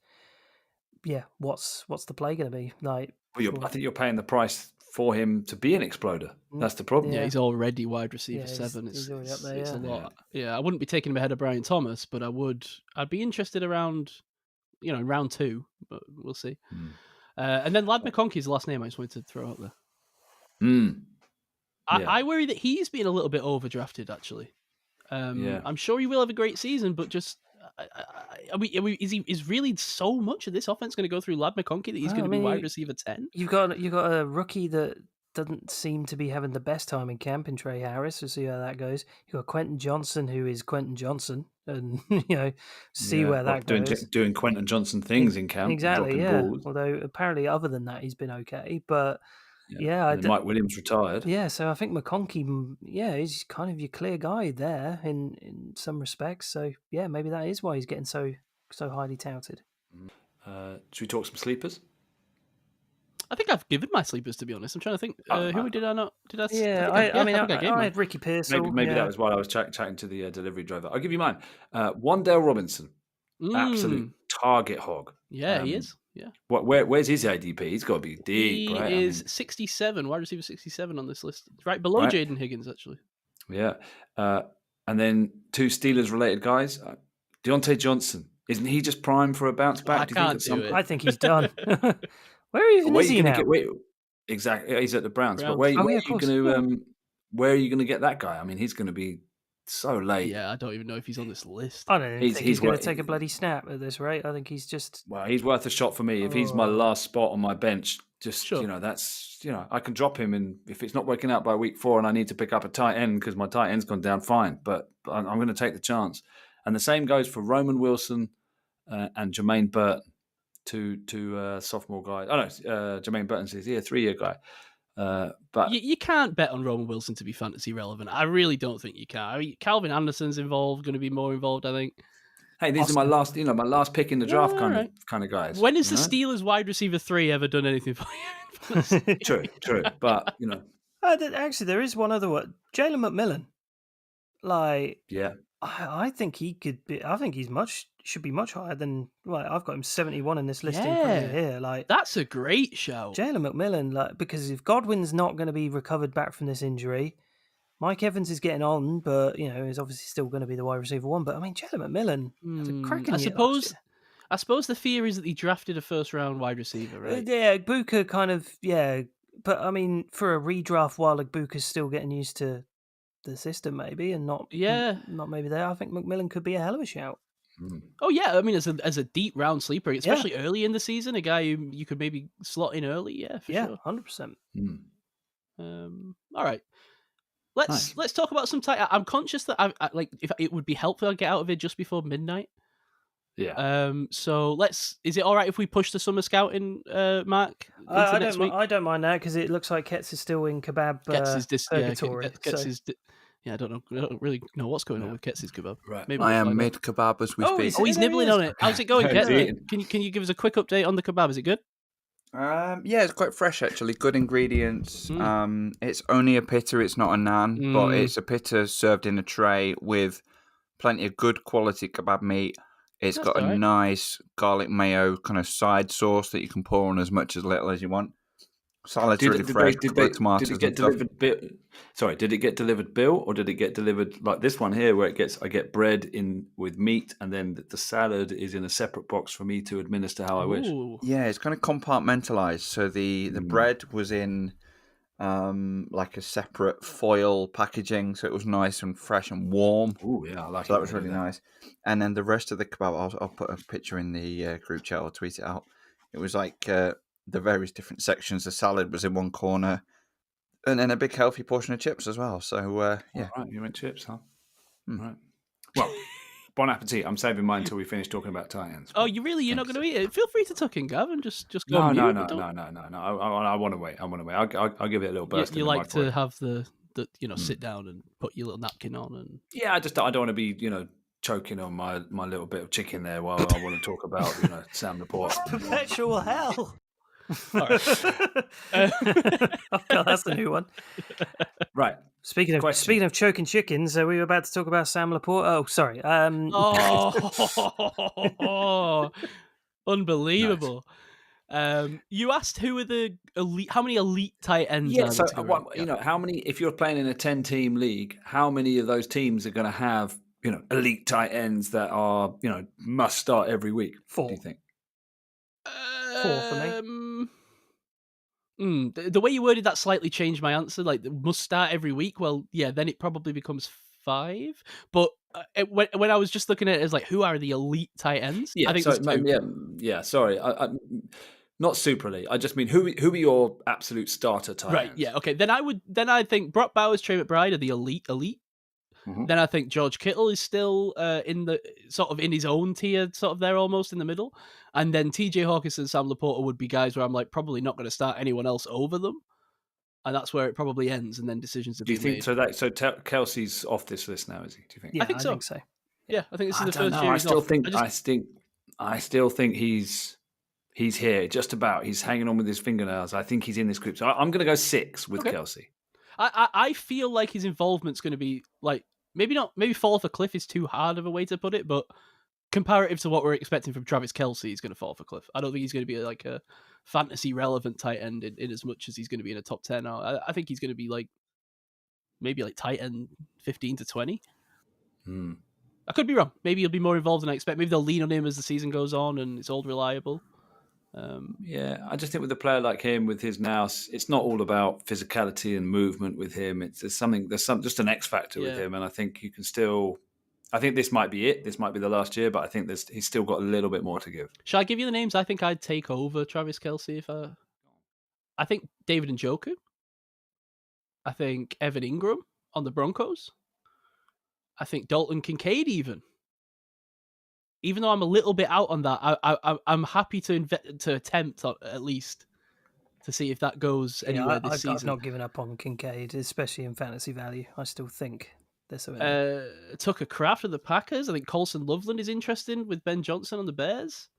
what's the play going to be like? Well, I think you're paying the price for him to be an exploder. That's the problem. Yeah, he's already wide receiver 7. He's already up there. It's a lot. Yeah, I wouldn't be taking him ahead of Brian Thomas, but I'd be interested around, in round 2, but we'll see. And then Lad McConkey is the last name I just wanted to throw out there. I worry that he's been a little bit overdrafted, actually. I'm sure he will have a great season, but just is really so much of this offense going to go through Lad McConkey that he's going to be wide receiver 10? You've got a rookie that doesn't seem to be having the best time in camp in Trey Harris. We'll see how that goes. You've got Quentin Johnson, who is Quentin Johnson, and see where that goes. Doing Quentin Johnson things in camp. Exactly, balls. Although apparently other than that, he's been okay. But Mike Williams retired. Yeah, so I think McConkey, he's kind of your clear guy there in some respects. So maybe that is why he's getting so highly touted. Should we talk some sleepers? I think I've given my sleepers, to be honest. I'm trying to think. Who did I not? Did I? Yeah, I had Ricky Pearsall. Maybe that was while I was chatting to the delivery driver. I'll give you mine. Wan'Dale Robinson, absolute target hog. Yeah, he is. Yeah. Where's his ADP? He's got to be deep. He is 67, wide receiver 67 on this list. Right below Jaden Higgins, actually. Yeah. And then 2 Steelers-related guys. Deontay Johnson. Isn't he just primed for a bounce back? I think he's done. Where even is he now? Exactly. He's at the Browns. But where are you going to get that guy? I mean, he's going to be so late. Yeah, I don't even know if he's on this list. I don't think he's going to take a bloody snap at this rate. I think he's just... Well, he's worth a shot for me. If he's my last spot on my bench, that's, I can drop him. And if it's not working out by week 4 and I need to pick up a tight end because my tight end's gone down, fine. But I'm going to take the chance. And the same goes for Roman Wilson and Jermaine Burton, two sophomore guys. Oh, no, Jermaine Burton's his 3-year guy. But you can't bet on Roman Wilson to be fantasy relevant. I really don't think you can. I mean, Calvin Anderson's going to be more involved, I think. hey, these are my last, my last pick in the draft All kind of guys. When has the Steelers wide receiver 3 ever done anything for you? True, but actually, there is one other one, Jalen McMillan. Like, yeah, I think he could be. I think should be much higher than. Well, I've got him 71 in this list in front of me here. Like, that's a great show, Jalen McMillan. Like, because if Godwin's not going to be recovered back from this injury, Mike Evans is getting on, but he's obviously still going to be the wide receiver 1. But I mean, Jalen McMillan, that's a cracking year last year. I suppose the fear is that he drafted a first round wide receiver, right? Yeah, Buka kind of, yeah. But I mean, for a redraft, while Buka's still getting used to the system, maybe, and not maybe there, I think McMillan could be a hell of a shout. Oh yeah, I mean, as a deep round sleeper, especially early in the season, a guy who you could maybe slot in early, for sure. 100%. All right. Let's talk about some tight. I'm conscious that I like if it would be helpful to get out of it just before midnight. Yeah. So is it all right if we push the summer scouting, Mark? I don't mind that because it looks like Ketz is still in kebab purgatory. I don't really know what's going on with Ketz's kebab. Right. Maybe I am mid kebab as we speak. He's nibbling on it. How's it going, Ketz? Can you give us a quick update on the kebab? Is it good? Yeah, it's quite fresh actually. Good ingredients. It's only a pita. It's not a naan, but it's a pita served in a tray with plenty of good quality kebab meat. It's got a nice garlic mayo kind of side sauce that you can pour on as much as little as you want. Salad's really fresh. Did it get delivered? Did it get delivered, Bill, or did it get delivered like this one here, where I get bread in with meat, and then the salad is in a separate box for me to administer how I wish? Yeah, it's kind of compartmentalized. So the bread was in like a separate foil packaging, so it was nice and fresh and warm. Oh yeah, I like it. So that was really nice. And then the rest of the kebab, I'll put a picture in the group chat or tweet it out. It was like the various different sections. The salad was in one corner, and then a big healthy portion of chips as well. So yeah, right, you went chips, huh? Right. Well, bon appetit. I'm saving mine until we finish talking about tight ends. Oh, you're not going to eat it? Feel free to tuck in, Gavin. Just go. No. I want to wait. I'll give it a little burst. You like to have the sit down and put your little napkin on and. Yeah, I don't want to be choking on my little bit of chicken there while I want to talk about Sam Laporte. Perpetual hell. All right. Oh God, that's the new one. Right. Speaking of choking chickens, we were about to talk about Sam Laporte. Oh, sorry. Unbelievable. Nice. You asked who are the elite? How many elite tight ends? Yeah. So how many? If you're playing in a 10-team league, how many of those teams are going to have elite tight ends that are must start every week? 4. Do you think? 4 for me. The way you worded that slightly changed my answer. Like, must start every week. Well, yeah, then it probably becomes 5. But when I was just looking at it as like, who are the elite tight ends? Yeah, I think yeah. Sorry, I not super elite. I just mean who are your absolute starter tight ends? Right. Yeah. Okay. Then I think Brock Bowers, Trey McBride are the elite. Mm-hmm. Then I think George Kittle is still in the sort of in his own tier, sort of there almost in the middle. And then TJ Hawkinson and Sam Laporta would be guys where I'm like probably not going to start anyone else over them. And that's where it probably ends, and then decisions are being made. Do you think so? Kelsey's off this list now, is he? Do you think? Yeah, I think so. Yeah, I think this is the first year. I still think he's here. Just about. He's hanging on with his fingernails. I think he's in this group. So I'm going to go 6 with Kelsey. I feel like his involvement's going to be like maybe fall off a cliff is too hard of a way to put it, but comparative to what we're expecting from Travis Kelce, he's going to fall off a cliff. I don't think he's going to be like a fantasy relevant tight end in as much as he's going to be in a top 10. I think he's going to be like maybe like tight end 15 to 20. I could be wrong. Maybe he'll be more involved than I expect. Maybe they'll lean on him as the season goes on and it's all reliable. Yeah, I just think with a player like him, with his nous, it's not all about physicality and movement with him. There's just an X factor with him, and I think you can still. I think this might be it. This might be the last year, but I think he's still got a little bit more to give. Shall I give you the names? I think I'd take over Travis Kelce I think David Njoku. I think Evan Ingram on the Broncos. I think Dalton Kincaid even though I'm a little bit out on that, I'm happy to attempt at least. to see if that goes anywhere this I've season. not given up on Kincaid, especially in fantasy value. I still think there's something there. Tucker Kraft of the Packers. I think Colson Loveland is interesting with Ben Johnson on the Bears.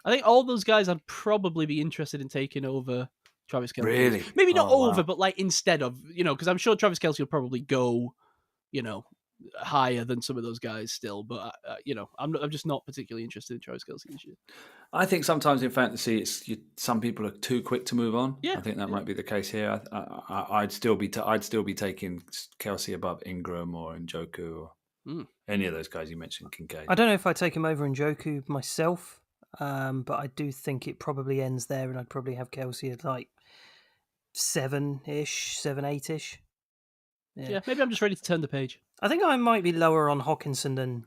I think all those guys I'd probably be interested in taking over Travis Kelce. Really? Maybe not over, Wow. but like instead of, because I'm sure Travis Kelce will probably go, higher than some of those guys still. But, I'm just not particularly interested in Travis Kelce this year. I think sometimes in fantasy, some people are too quick to move on. Yeah, I think that might be the case here. I'd still be taking Kelce above Ingram or Njoku or any of those guys you mentioned, Kincaid. I don't know if I take him over Njoku myself, but I do think it probably ends there, and I'd probably have Kelce at like 7-ish, 7-8-ish. Yeah, maybe I'm just ready to turn the page. I think I might be lower on Hawkinson than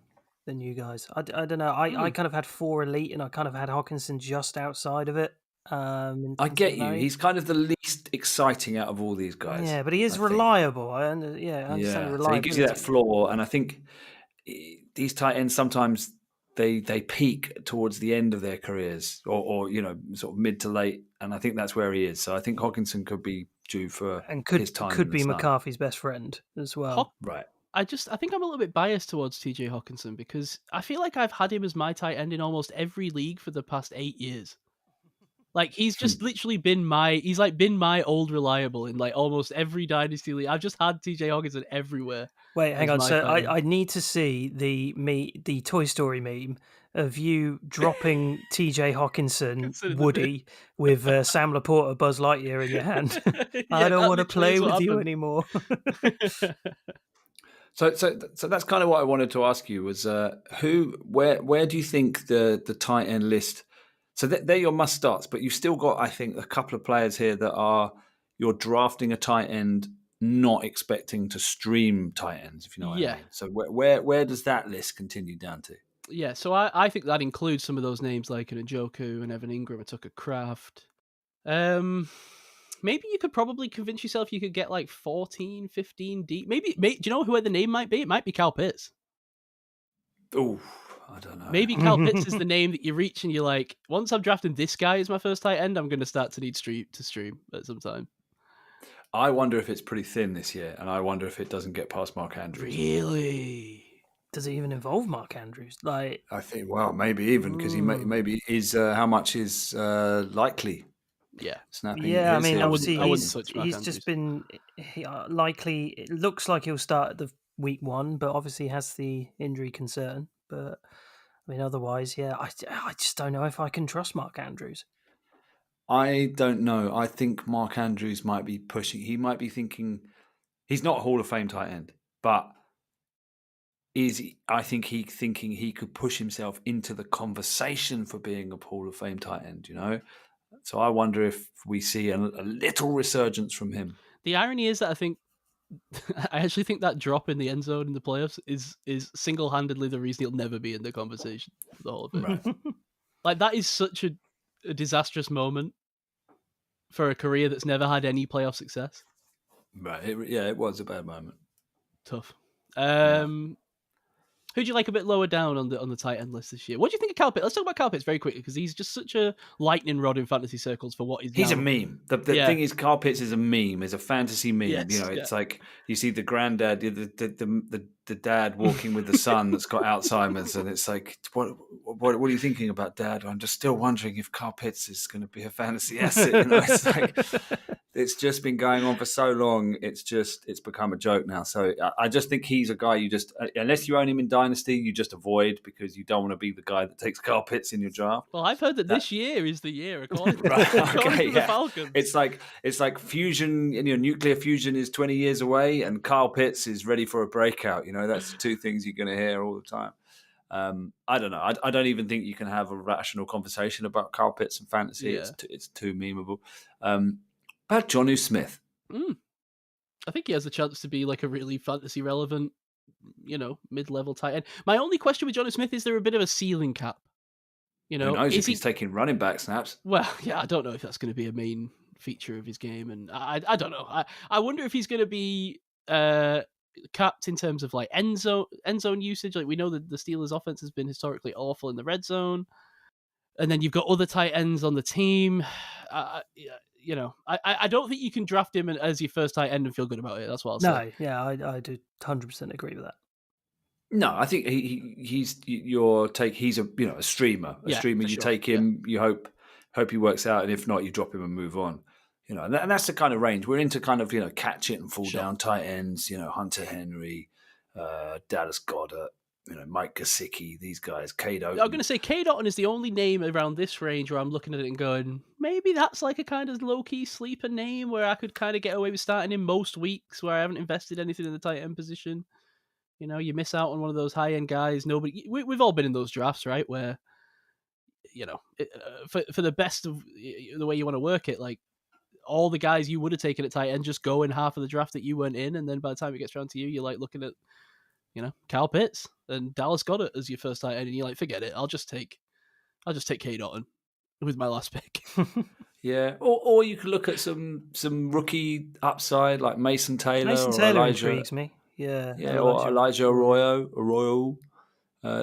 you guys. I don't know. I kind of had 4 elite, and I kind of had Hawkinson just outside of it. I get you. He's kind of the least exciting out of all these guys. Yeah, but he is reliable. I understand the reliability. So he gives you that floor, and I think these tight ends sometimes they peak towards the end of their careers, or sort of mid to late, and I think that's where he is. So I think Hawkinson could be due for his time. Could be McCarthy's best friend as well. Right. I think I'm a little bit biased towards TJ Hawkinson because I feel like I've had him as my tight end in almost every league for the past 8 years. Like he's just literally been my old reliable in like almost every dynasty league. I've just had TJ Hawkinson everywhere. Wait, hang on. So I need to see the Toy Story meme of you dropping TJ Hawkinson, Woody, with Sam Laporta, Buzz Lightyear in your hand. I don't want to play with you anymore. So that's kind of what I wanted to ask you was where do you think the tight end list? So they're your must starts, but you've still got, I think, a couple of players here that you're drafting a tight end, not expecting to stream tight ends, if you know what I mean. So where does that list continue down to? Yeah, so I think that includes some of those names like an Njoku and Evan Ingram and Tucker Kraft. Maybe you could probably convince yourself you could get like 14, 15 deep. Maybe do you know who the name might be? It might be Kyle Pitts. Oh, I don't know. Maybe Kyle Pitts is the name that you reach and you're like, once I'm drafting this guy as my first tight end, I'm going to start to need to stream at some time. I wonder if it's pretty thin this year, and I wonder if it doesn't get past Mark Andrews. Really? Does it even involve Mark Andrews? Like, I think, maybe even because he maybe is how much is likely. Yeah, snapping. Yeah, I mean, obviously he's just been likely. It looks like he'll start at the week 1, but obviously has the injury concern. But I mean, otherwise, yeah, I just don't know if I can trust Mark Andrews. I don't know. I think Mark Andrews might be pushing. He might be thinking he's not a Hall of Fame tight end, but I think he's thinking he could push himself into the conversation for being a Hall of Fame tight end. So I wonder if we see a little resurgence from him. The irony is that I actually think that drop in the end zone in the playoffs is single-handedly the reason he'll never be in the conversation for the Hall of Fame. Right. Like that is such a disastrous moment for a career that's never had any playoff success. Right. It was a bad moment. Tough. Who do you like a bit lower down on the tight end list this year? What do you think of Kyle Pitts? Let's talk about Kyle Pitts very quickly because he's just such a lightning rod in fantasy circles for what he's a meme. The thing is, Kyle Pitts is a meme, is a fantasy meme. Yes, it's like you see the granddad, the dad walking with the son that's got Alzheimer's, and it's like, what are you thinking about, Dad? I'm just still wondering if Kyle Pitts is going to be a fantasy asset. It's like it's just been going on for so long. It's become a joke now. So I just think he's a guy you just, unless you own him in Dynasty, you just avoid because you don't want to be the guy that takes Kyle Pitts in your draft. Well, I've heard that this year is the year according to the Falcons. It's like fusion, nuclear fusion is 20 years away, and Kyle Pitts is ready for a breakout. That's the two things you're going to hear all the time. I don't know. I don't even think you can have a rational conversation about Kyle Pitts and fantasy. Yeah. It's too memeable. About Jonnu Smith. I think he has a chance to be like a really fantasy relevant, mid-level tight end. My only question with Jonnu Smith is there a bit of a ceiling cap? Who knows if he's taking running back snaps? Well, yeah, I don't know if that's going to be a main feature of his game, and I don't know. I wonder if he's going to be capped in terms of like end zone usage. Like we know that the Steelers' offense has been historically awful in the red zone, and then you've got other tight ends on the team. I don't think you can draft him as your first tight end and feel good about it. That's what I'll say. No, yeah, I do 100% agree with that. No, I think he's a streamer. A streamer. You take him. You hope he works out, and if not, you drop him and move on. And that's the kind of range we're into. Kind of catch it and fall down tight ends. Hunter Henry, Dallas Goedert. Mike Gesicki, these guys, Cade Otton. I'm going to say Cade Otton is the only name around this range where I'm looking at it and going, maybe that's like a kind of low-key sleeper name where I could kind of get away with starting him most weeks where I haven't invested anything in the tight end position. You miss out on one of those high-end guys. We've all been in those drafts, right? Where, for the best of the way you want to work it, like all the guys you would have taken at tight end just go in half of the draft that you weren't in, and then by the time it gets around to you, you're like looking at Kyle Pitts and Dallas Goedert as your first tight end, and you're like, forget it. I'll just take Cade Otton with my last pick. Yeah, or you could look at some rookie upside like Mason Taylor. Mason Taylor intrigues me. Yeah, or Elijah Arroyo,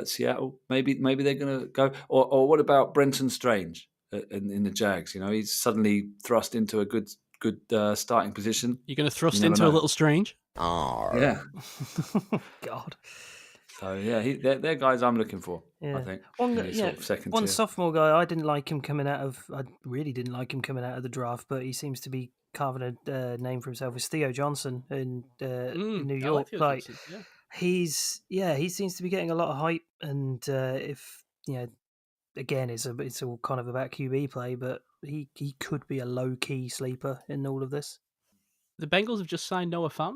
Seattle. Maybe they're going to go. Or what about Brenton Strange in the Jags? He's suddenly thrust into a good starting position. You're going to thrust into a little Strange. Oh yeah, God. So yeah, they're guys I'm looking for. Yeah. I think one sophomore guy. I really didn't like him coming out of the draft, but he seems to be carving a name for himself. Is Theo Johnson in New York? He seems to be getting a lot of hype, and if again, it's all kind of about QB play, but he could be a low key sleeper in all of this. The Bengals have just signed Noah Fant.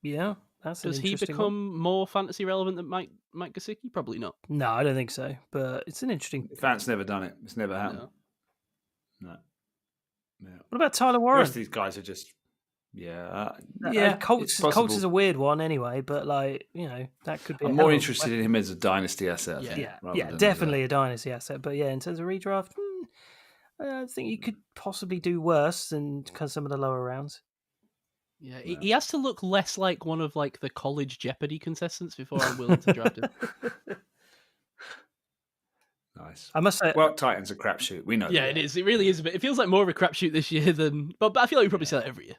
Yeah, that's an interesting. Does he become more fantasy relevant than Mike Gesicki? Probably not. No, I don't think so. But it's an interesting. Fant's never done it. It's never happened. No. What about Tyler Warren? The rest of these guys are just. Colts is a weird one anyway, but that could be. I'm more interested in him as a dynasty asset. Definitely a dynasty asset. But in terms of redraft, I think you could possibly do worse than some of the lower rounds. Yeah, he has to look less like one of the college Jeopardy contestants before I'm willing to draft him. Nice. I must say, Titans a crapshoot. We know. Yeah, it is. It really is a bit. It feels like more of a crapshoot this year than. But I feel like we probably say that every year.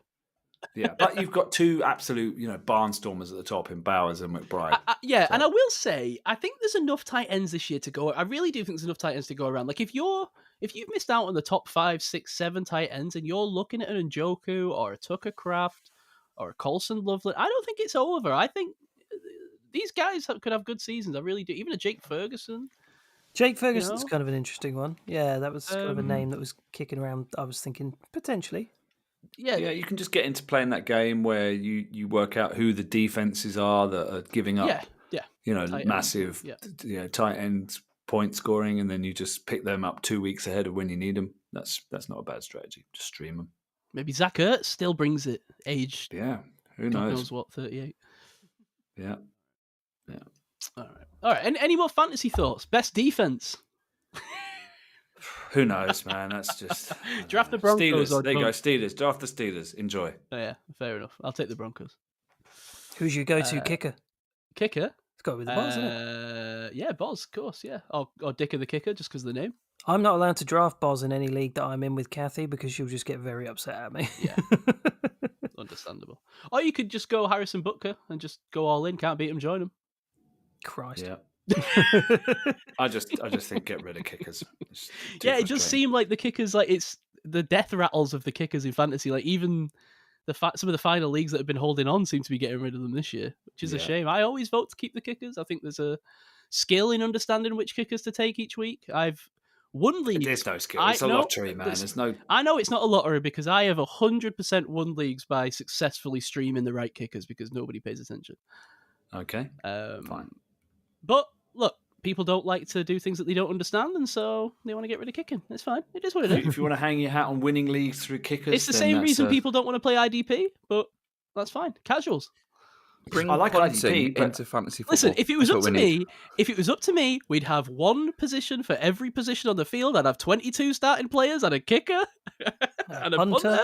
Yeah, but you've got two absolute, barnstormers at the top in Bowers and McBride. And I will say, I think there's enough tight ends this year to go. I really do think there's enough tight ends to go around. Like if you've missed out on the top 5, 6, 7 tight ends, and you're looking at an Njoku or a Tucker Kraft or a Colson Loveland, I don't think it's over. I think these guys could have good seasons. I really do. Even a Jake Ferguson. Jake Ferguson's kind of an interesting one. Yeah, that was kind of a name that was kicking around. I was thinking potentially. Yeah, you can just get into playing that game where you work out who the defenses are that are giving up, massive, tight end point scoring, and then you just pick them up 2 weeks ahead of when you need them. That's not a bad strategy. Just stream them. Maybe Zach Ertz still brings it. Aged. Yeah, who knows? God knows what, 38. Yeah. All right. And any more fantasy thoughts? Best defense. Who knows, man? That's just draft the Broncos. Steelers. There you go, Steelers. Draft the Steelers. Enjoy. Oh, yeah, fair enough. I'll take the Broncos. Who's your go-to kicker? Kicker? It's got to be the Boz, isn't it? Yeah, Boz, of course. Yeah, or Dicker the kicker, just because of the name. I'm not allowed to draft Boz in any league that I'm in with Kathy because she'll just get very upset at me. Yeah, understandable. Or you could just go Harrison Butker and just go all in. Can't beat him, join him. Christ. Yeah. I just think get rid of kickers. It just seemed like the kickers, it's the death rattles of the kickers in fantasy. Like even some of the final leagues that have been holding on seem to be getting rid of them this year, which is a shame. I always vote to keep the kickers. I think there's a skill in understanding which kickers to take each week. I've won leagues. There's no skill. It's a lottery, man. There's no. I know it's not a lottery because I have 100% won leagues by successfully streaming the right kickers because nobody pays attention. Okay. Fine. But look, people don't like to do things that they don't understand, and so they want to get rid of kicking. It's fine. It is what it is. If you want to hang your hat on winning leagues through kickers, it's the same reason people don't want to play IDP, but that's fine. Casuals. I like IDP into fantasy football. Listen, if it was up to me, we'd have one position for every position on the field. I'd have 22 starting players and a kicker and a punter.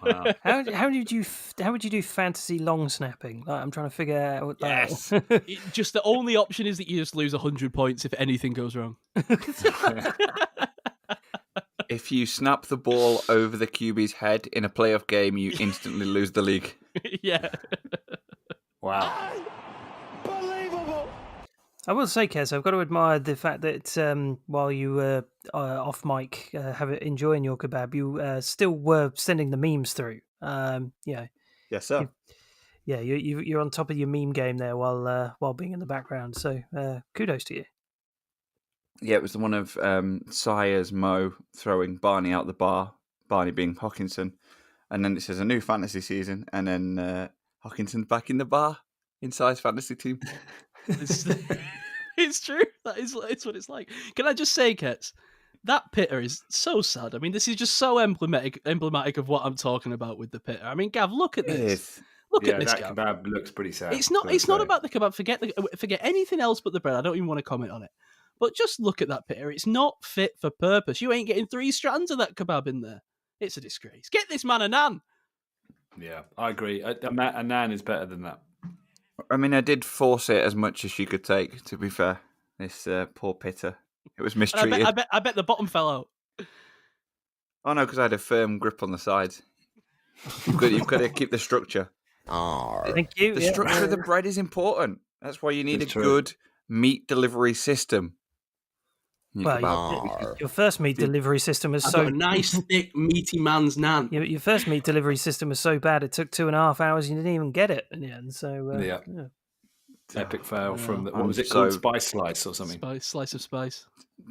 Wow. How would you do fantasy long snapping? I'm trying to figure out what that is. Just the only option is that you just lose 100 points if anything goes wrong. If you snap the ball over the QB's head in a playoff game, you instantly lose the league. Yeah. Wow. Unbelievable. I will say, Kez, I've got to admire the fact that while you were off mic, enjoying your kebab, you still were sending the memes through. Yeah, Yes, sir. you're on top of your meme game there while being in the background. So kudos to you. Yeah, it was the one of Sire's Mo throwing Barney out the bar, Barney being Hawkinson. And then it says a new fantasy season, and then Hawkinson's back in the bar in Sire's fantasy team. It's true. It's what it's like. Can I just say, Kets, that pitter is so sad. I mean, this is just so emblematic of what I'm talking about with the pitter. I mean, Gav, look at this. Look at this, that Gav. kebab looks pretty sad. It's not about the kebab. Forget anything else but the bread. I don't even want to comment on it. But just look at that pitter. It's not fit for purpose. You ain't getting 3 strands of that kebab in there. It's a disgrace. Get this man a nan. Yeah, I agree. A nan is better than that. I mean, I did force it as much as she could take, to be fair. This poor pitter. It was mistreated. I bet the bottom fell out. Oh, no, because I had a firm grip on the sides. You've got to keep the structure. Thank you. The structure of the bread is important. That's why you need a good meat delivery system. Well, your first meat delivery system was I've so got a nice, thick, meaty man's nan. Your first meat delivery system was so bad it took 2.5 hours. You didn't even get it in the end. So Yeah. Epic fail from the, what was it called? Spice slice or something? Slice of spice.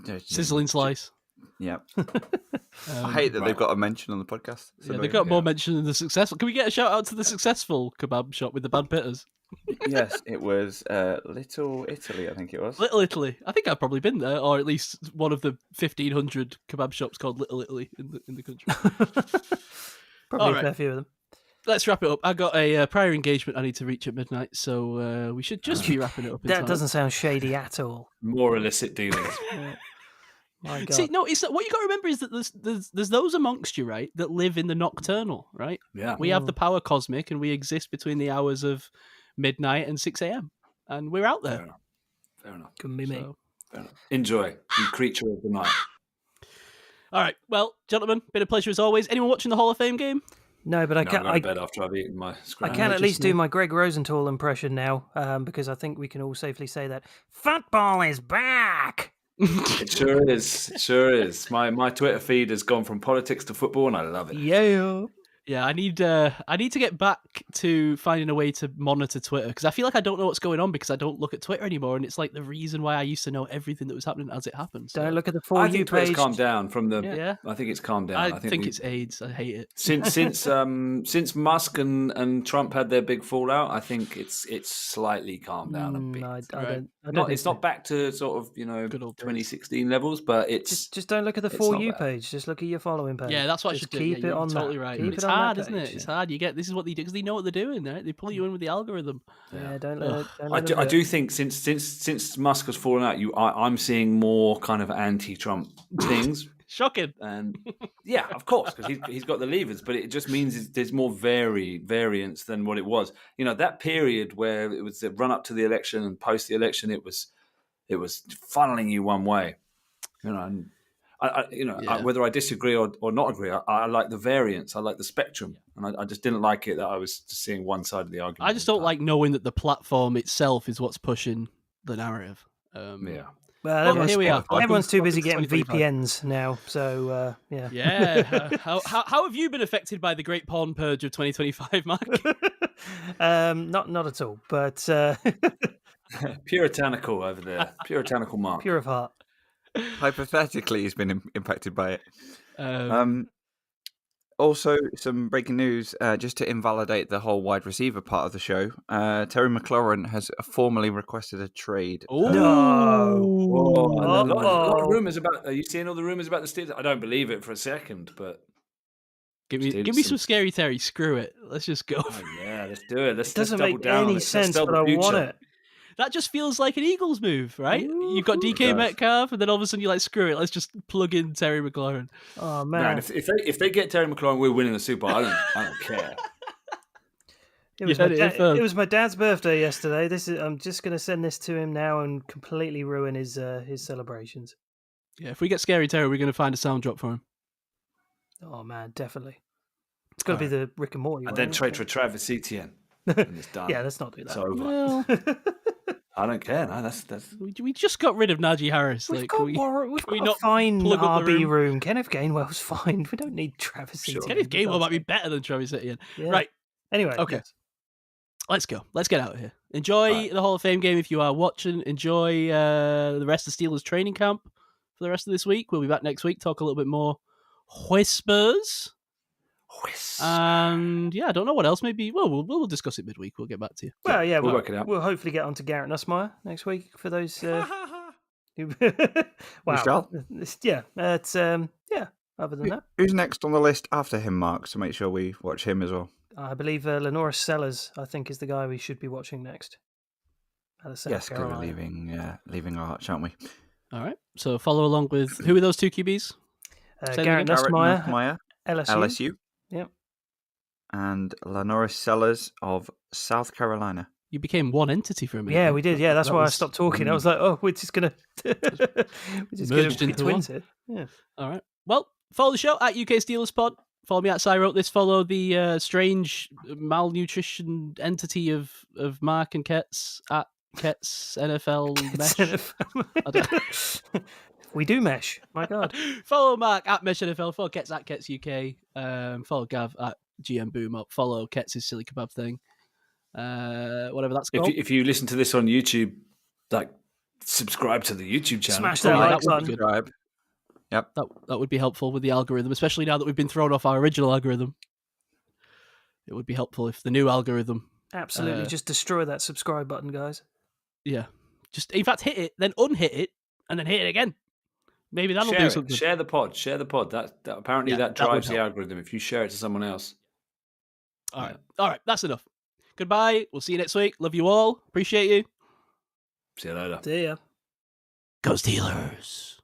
Yeah, Sizzling slice. Yeah. I hate that they've got a mention on the podcast. Yeah, they've got more mention than the successful. Can we get a shout out to the successful kebab shop with the bad pitters? Yes, it was Little Italy, I think it was. Little Italy. I think I've probably been there, or at least one of the 1,500 kebab shops called Little Italy in the country. Probably a fair few of them. Let's wrap it up. I got a prior engagement I need to reach at midnight, so we should just be wrapping it up. That doesn't sound shady at all. More illicit dealings. My God. See, no, it's what you got to remember is that there's those amongst you, right, that live in the nocturnal, right? Yeah. We have the power cosmic, and we exist between the hours of midnight and 6 a.m. and we're out there. Fair enough. Couldn't be me. Fair enough. Enjoy, you creature of the night. All right, well, gentlemen, been a pleasure as always. Anyone watching the Hall of Fame game? No, but I can't. I'm going to bed after I've eaten my scram. I can at least do my Greg Rosenthal impression now, because I think we can all safely say that football is back. It sure is. It sure is. My Twitter feed has gone from politics to football, and I love it. Yeah, I need to get back to finding a way to monitor Twitter, because I feel like I don't know what's going on because I don't look at Twitter anymore, and it's like the reason why I used to know everything that was happening as it happened. So. Don't look at the I For think You Twitter's page. calmed down from the. Yeah. I think it's calmed down. I think it's AIDS. I hate it. Since Musk and Trump had their big fallout, I think it's slightly calmed down a bit. I Right. don't It's not back to sort of Good old days. 2016 levels, but it's just don't look at the it's For not You bad. page. Just look at your following page. Yeah, that's what I Just should do. keep Yeah, it you're on totally that. right. Keep It's it on hard, that isn't it? page, It's hard. This is what they do because they know what they're doing. Right? They pull you in with the algorithm. Yeah, don't let I do think since Musk has fallen out, I'm seeing more kind of anti-Trump things. Shocking. And yeah, of course, because he's got the levers, but it just means there's more variance than what it was. You know, that period where it was the run up to the election and post the election, it was funneling you one way. You know, and whether I disagree or not agree, I like the variance. I like the spectrum, and I just didn't like it that I was just seeing one side of the argument. I just don't like knowing that the platform itself is what's pushing the narrative. Yeah. Well, here we are. Everyone's too busy getting Welcome to VPNs now, so yeah. Yeah. How have you been affected by the great porn purge of 2025, Mark? Not at all, but Puritanical over there. Puritanical Mark. pure of heart. Hypothetically, he's been impacted by it. Um, Also, some breaking news, just to invalidate the whole wide receiver part of the show. Terry McLaurin has formally requested a trade. Oh, No. A lot of rumors about. Are you seeing all the rumors about the Steelers? I don't believe it for a second, but give me some scary Terry. Screw it. Let's just go. oh yeah, let's do it. Let's It doesn't double make down on any it. Let's sense, sell but the I future. want it. That just feels like an Eagles move, right? You've got DK does. Metcalf, and then all of a sudden you're like, screw it. Let's just plug in Terry McLaurin. Oh Man, man, if they get Terry McLaurin, we're winning the Super Bowl. I don't care. it was, You heard it here first. it was my dad's birthday yesterday. I'm just going to send this to him now and completely ruin his celebrations. Yeah, if we get scary Terry, we're going to find a sound drop for him. Oh man, definitely. It's got to be the Rick and Morty And one. then isn't trade it? for Travis Etienne. And it's done. Yeah, let's not do It's that. over. Well, I don't care. No, that's we just got rid of Najee Harris. We've Like, got, we've got a not fine plug up the RB room? room. Kenneth Gainwell's fine. We don't need Travis Sure. Etienne. Kenneth for Gainwell God's might be sake. better than Travis Etienne. Yeah. Right. Anyway, Okay. yes. Let's go. Let's get out of here. Enjoy Right. the Hall of Fame game if you are watching. Enjoy the rest of Steelers training camp for the rest of this week. We'll be back next week, talk a little bit more whispers. And yeah, I don't know what else. Maybe we'll discuss it midweek. We'll get back to you. Well, yeah, we'll work it out. We'll hopefully get on to Garrett Nussmeier next week for those. Wow. shall. Yeah. It's yeah. Other than that, Who's next on the list after him, Mark? So make sure we watch him as well. I believe Lenoris Sellers, I think, is the guy we should be watching next. Out of South Yes, because we're Carolina. leaving Arch, aren't we? All right. So follow along with who are those two QBs? Say Garrett them again. Nussmeier, LSU. LSU. Yep. And Lenoris Sellers of South Carolina. You became one entity for a minute. Yeah, there. we did. Yeah, that's That why I was stopped talking. I was like, oh, we're just gonna we're just gonna merged be into twins here. Yeah. All right. Well, follow the show at UK Steelers Pod. Follow me at I wrote this. Follow the strange malnutrition entity of Mark and Ketz at Ketz NFL Mesh. We do mesh. My God. Follow Mark at Mesh NFL. Follow Ketz at Ketz UK. Follow Gav at GM Boom Up. Follow Ketz's Silly Kebab thing. Whatever that's called. If you listen to this on YouTube, like subscribe to the YouTube channel. Smash that like that would button. be good. Subscribe. Yep. That would be helpful with the algorithm, especially now that we've been thrown off our original algorithm. It would be helpful if the new algorithm. Absolutely. Just destroy that subscribe button, guys. Yeah. Just in fact hit it, then unhit it, and then hit it again. Maybe that'll do something. Share the pod. Share the pod. That apparently Yeah, that that would drives the help. algorithm. If you share it to someone else. All right. All right. That's enough. Goodbye. We'll see you next week. Love you all. Appreciate you. See you later. See ya. Go Steelers.